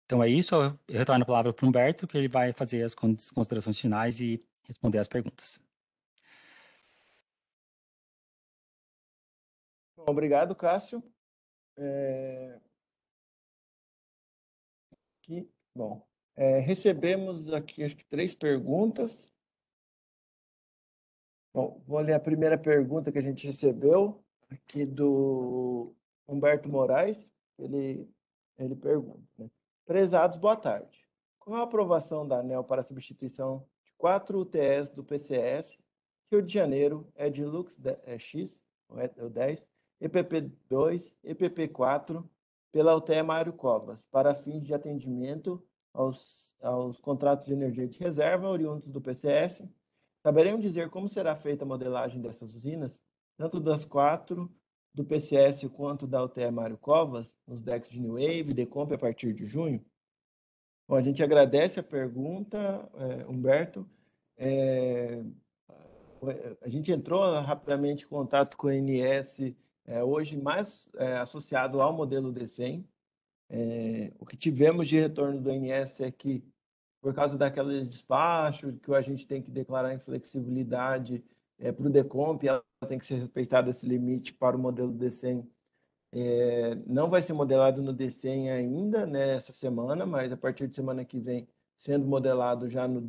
Então é isso, eu retorno a palavra para o Humberto, que ele vai fazer as considerações finais e responder as perguntas. Obrigado, Cássio. Recebemos aqui, acho que 3 perguntas. Bom, vou ler a primeira pergunta que a gente recebeu, aqui do Humberto Moraes. Ele pergunta, né? Prezados, boa tarde. Com a aprovação da ANEEL para a substituição de 4 UTS do PCS, Rio de Janeiro, Edlux X, o 10, EPP2, EPP4, pela UTE Mário Covas, para fins de atendimento aos contratos de energia de reserva oriundos do PCS, saberiam dizer como será feita a modelagem dessas usinas, tanto das 4 do PCS quanto da UTE Mário Covas, nos decks de New Wave e Decomp a partir de junho? Bom, a gente agradece a pergunta, Humberto. A gente entrou rapidamente em contato com o INS, hoje mais associado ao modelo D100. O que tivemos de retorno do INS é que, por causa daquele despacho, que a gente tem que declarar inflexibilidade para o Decomp, ela tem que ser respeitada esse limite para o modelo D100. Não vai ser modelado no D100 ainda, né, essa semana, mas a partir de semana que vem, sendo modelado já no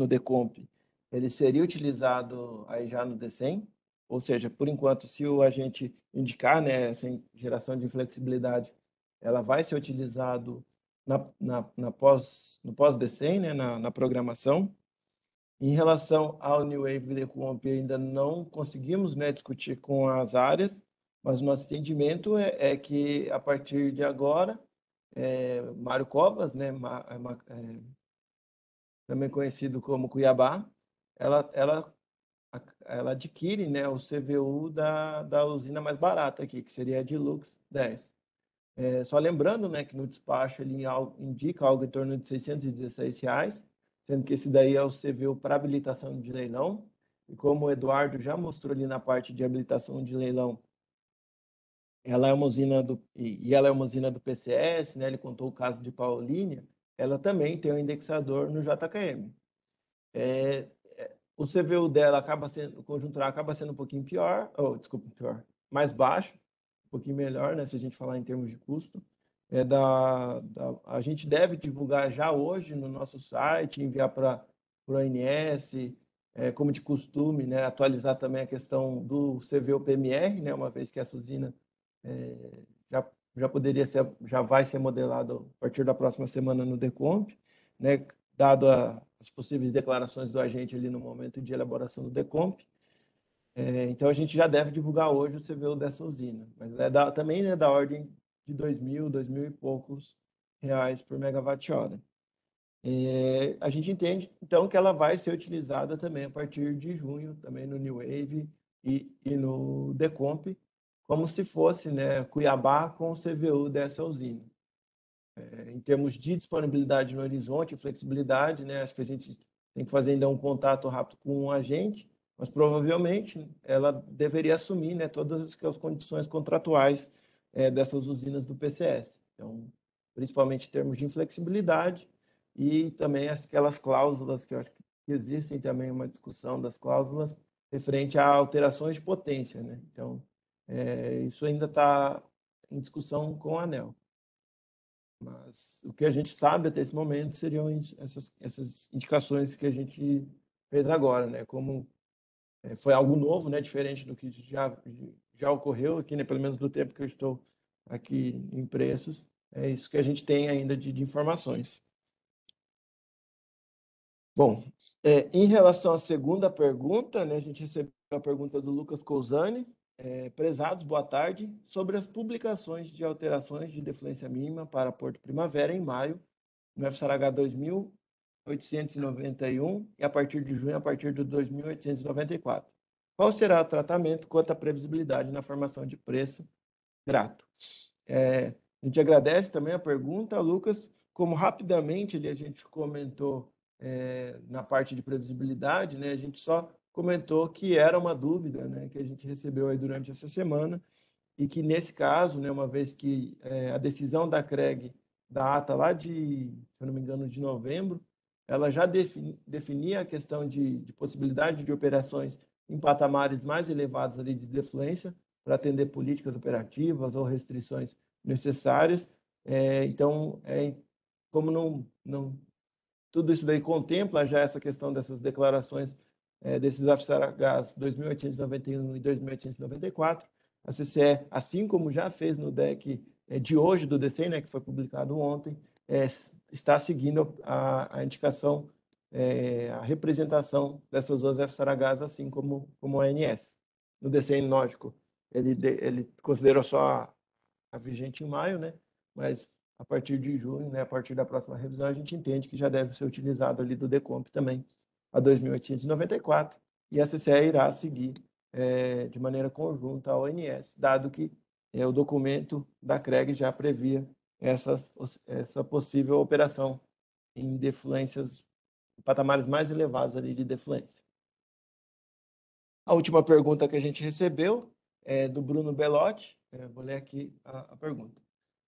Decomp, ele seria utilizado aí já no D100, ou seja, por enquanto, se o agente indicar, né, essa geração de inflexibilidade, ela vai ser utilizado no pós-D100, né, na programação. Em relação ao New Wave Decomp, ainda não conseguimos, né, discutir com as áreas, mas o nosso entendimento é que, a partir de agora, Mário Covas, né, também conhecido como Cuiabá, ela adquire, né, o CVU da usina mais barata aqui, que seria a Edlux 10. Só lembrando, né, que no despacho ele indica algo em torno de R$ 616, sendo que esse daí é o CVU para habilitação de leilão. E como o Eduardo já mostrou ali na parte de habilitação de leilão, ela é uma usina ela é uma usina do PCS, né? Ele contou o caso de Paulínia. Ela também tem um indexador no JKM. O CVU dela o conjuntural acaba sendo um pouquinho pior, mais baixo, pouquinho melhor, né, se a gente falar em termos de custo. A gente deve divulgar já hoje no nosso site, enviar para o ANS, como de costume, né, atualizar também a questão do CVO-PMR, né, uma vez que essa usina já poderia ser, já vai ser modelado a partir da próxima semana no DECOMP, né, dado as possíveis declarações do agente ali no momento de elaboração do DECOMP. Então, a gente já deve divulgar hoje o CVO dessa usina, mas também é da ordem de 2.000 e poucos reais por megawatt-hora. A gente entende, então, que ela vai ser utilizada também a partir de junho, também no New Wave e no DECOMP, como se fosse, né, Cuiabá com o CVO dessa usina. Em termos de disponibilidade no horizonte, flexibilidade, né, acho que a gente tem que fazer ainda um contato rápido com um agente, mas provavelmente ela deveria assumir, né, todas as condições contratuais dessas usinas do PCS. Então, principalmente em termos de inflexibilidade e também aquelas cláusulas que eu acho que existem também uma discussão das cláusulas referente a alterações de potência, né? Então, isso ainda está em discussão com a ANEEL. Mas o que a gente sabe até esse momento seriam essas indicações que a gente fez agora, né? Como foi algo novo, né? Diferente do que já ocorreu aqui, né? Pelo menos do tempo que eu estou aqui em preços, é isso que a gente tem ainda de informações. Bom, em relação à segunda pergunta, né? A gente recebeu a pergunta do Lucas Cousani. Prezados, boa tarde. Sobre as publicações de alterações de defluência mínima para Porto Primavera em maio, no FSARH 2.891 e a partir de junho, a partir de 2.894. Qual será o tratamento quanto à previsibilidade na formação de preço? Grato. A gente agradece também a pergunta, Lucas. Como rapidamente a gente comentou na parte de previsibilidade, né, a gente só comentou que era uma dúvida, né, que a gente recebeu aí durante essa semana e que, nesse caso, né, uma vez que a decisão da CREG, da ata lá de, se eu não me engano, de novembro, ela já definia a questão de possibilidade de operações em patamares mais elevados ali de defluência para atender políticas operativas ou restrições necessárias. Então, como não tudo isso daí contempla já essa questão dessas declarações desses FSARHs 2.891 e 2.894. A CCE, assim como já fez no DEC de hoje do DCEM, né, que foi publicado ontem, está seguindo a indicação, a representação dessas duas FSARHs, assim como a ANS. No DCEM, lógico, ele considerou só a vigente em maio, né, mas a partir de junho, né, a partir da próxima revisão, a gente entende que já deve ser utilizado ali do DECOMP também a 2.894, e a CCE irá seguir de maneira conjunta ao ONS, dado que o documento da CREG já previa essa possível operação em defluências, patamares mais elevados ali de defluência. A última pergunta que a gente recebeu é do Bruno Belotti. Vou ler aqui a pergunta.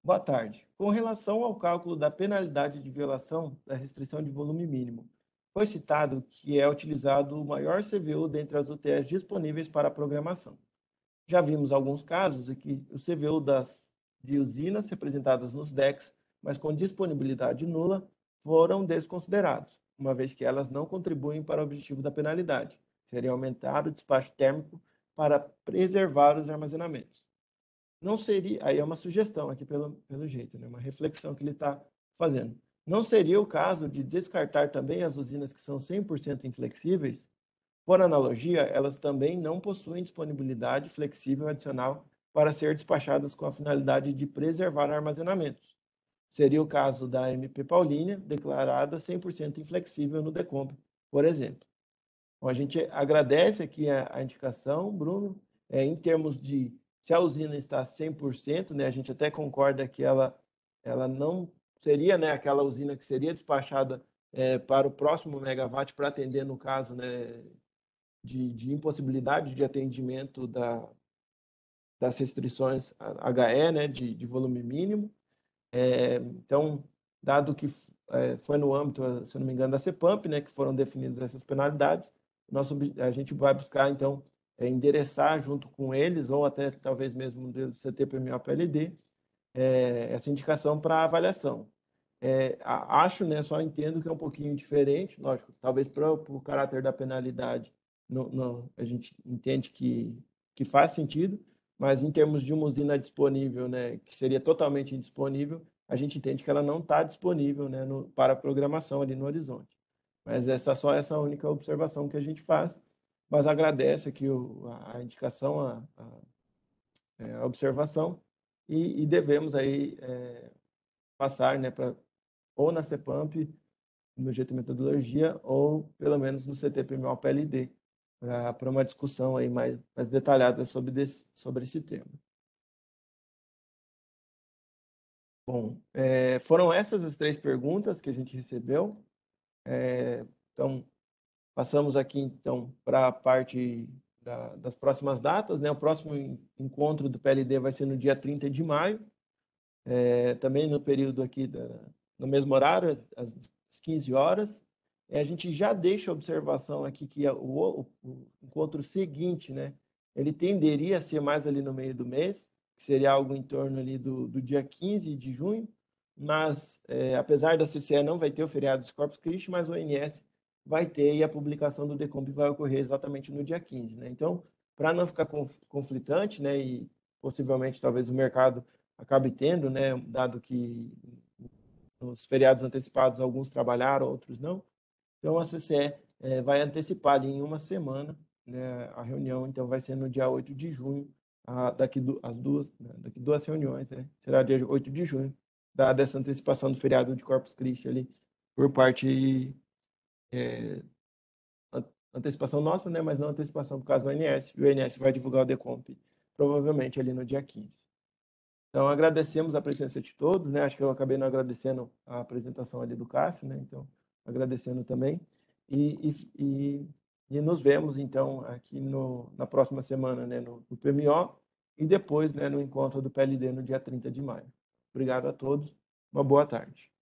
Boa tarde. Com relação ao cálculo da penalidade de violação da restrição de volume mínimo, foi citado que é utilizado o maior CVO dentre as UTS disponíveis para a programação. Já vimos alguns casos em que o CVO de usinas representadas nos DECs, mas com disponibilidade nula, foram desconsiderados, uma vez que elas não contribuem para o objetivo da penalidade, seria aumentar o despacho térmico para preservar os armazenamentos. Não seria, aí é uma sugestão aqui pelo jeito, né? Uma reflexão que ele está fazendo. Não seria o caso de descartar também as usinas que são 100% inflexíveis? Por analogia, elas também não possuem disponibilidade flexível adicional para ser despachadas com a finalidade de preservar armazenamentos. Seria o caso da MP Paulínia, declarada 100% inflexível no DECOMP, por exemplo. Bom, a gente agradece aqui a indicação, Bruno, em termos de se a usina está 100%, né, a gente até concorda que ela não seria, né, aquela usina que seria despachada para o próximo megawatt para atender, no caso, né, de impossibilidade de atendimento das restrições HE, né, de volume mínimo. Então, dado que foi no âmbito, se não me engano, da CEPAMP, né, que foram definidas essas penalidades, a gente vai buscar, então, endereçar junto com eles, ou até talvez mesmo do CT-PMO-PLD, essa indicação para avaliação. Acho, né, só entendo que é um pouquinho diferente, lógico, talvez para o caráter da penalidade, a gente entende que faz sentido, mas em termos de uma usina disponível, né, que seria totalmente indisponível, a gente entende que ela não está disponível, né, para programação ali no horizonte. Mas só essa única observação que a gente faz, mas agradece aqui a indicação, a observação, e devemos aí passar, né, ou na CEPAMP, no GT Metodologia, ou pelo menos no CT-PMO-PLD, para uma discussão aí mais detalhada sobre esse tema. Bom, foram essas as 3 perguntas que a gente recebeu. Então, passamos aqui então para a parte das próximas datas, né? O próximo encontro do PLD vai ser no dia 30 de maio, também no período aqui, no mesmo horário, às 15 horas. A gente já deixa a observação aqui que o encontro seguinte, né? Ele tenderia a ser mais ali no meio do mês, que seria algo em torno ali do dia 15 de junho, mas apesar da CCE não vai ter o feriado de Corpus Christi, mas o ONS vai ter, e a publicação do DECOMP vai ocorrer exatamente no dia 15, né? Então, para não ficar conflitante, né, e possivelmente talvez o mercado acabe tendo, né, dado que nos feriados antecipados alguns trabalharam, outros não. Então, a CCE vai antecipar ali em uma semana, né, a reunião, então vai ser no dia 8 de junho, daqui 2 reuniões, né? Será dia 8 de junho, dada essa antecipação do feriado de Corpus Christi ali, por parte antecipação nossa, né, mas não antecipação por causa do ONS, e o ONS vai divulgar o DECOMP provavelmente ali no dia 15. Então, agradecemos a presença de todos, né? Acho que eu acabei não agradecendo a apresentação ali do Cássio, né? Então, agradecendo também. E nos vemos, então, aqui na próxima semana, né? No PMO, e depois, né, no encontro do PLD no dia 30 de maio. Obrigado a todos. Uma boa tarde.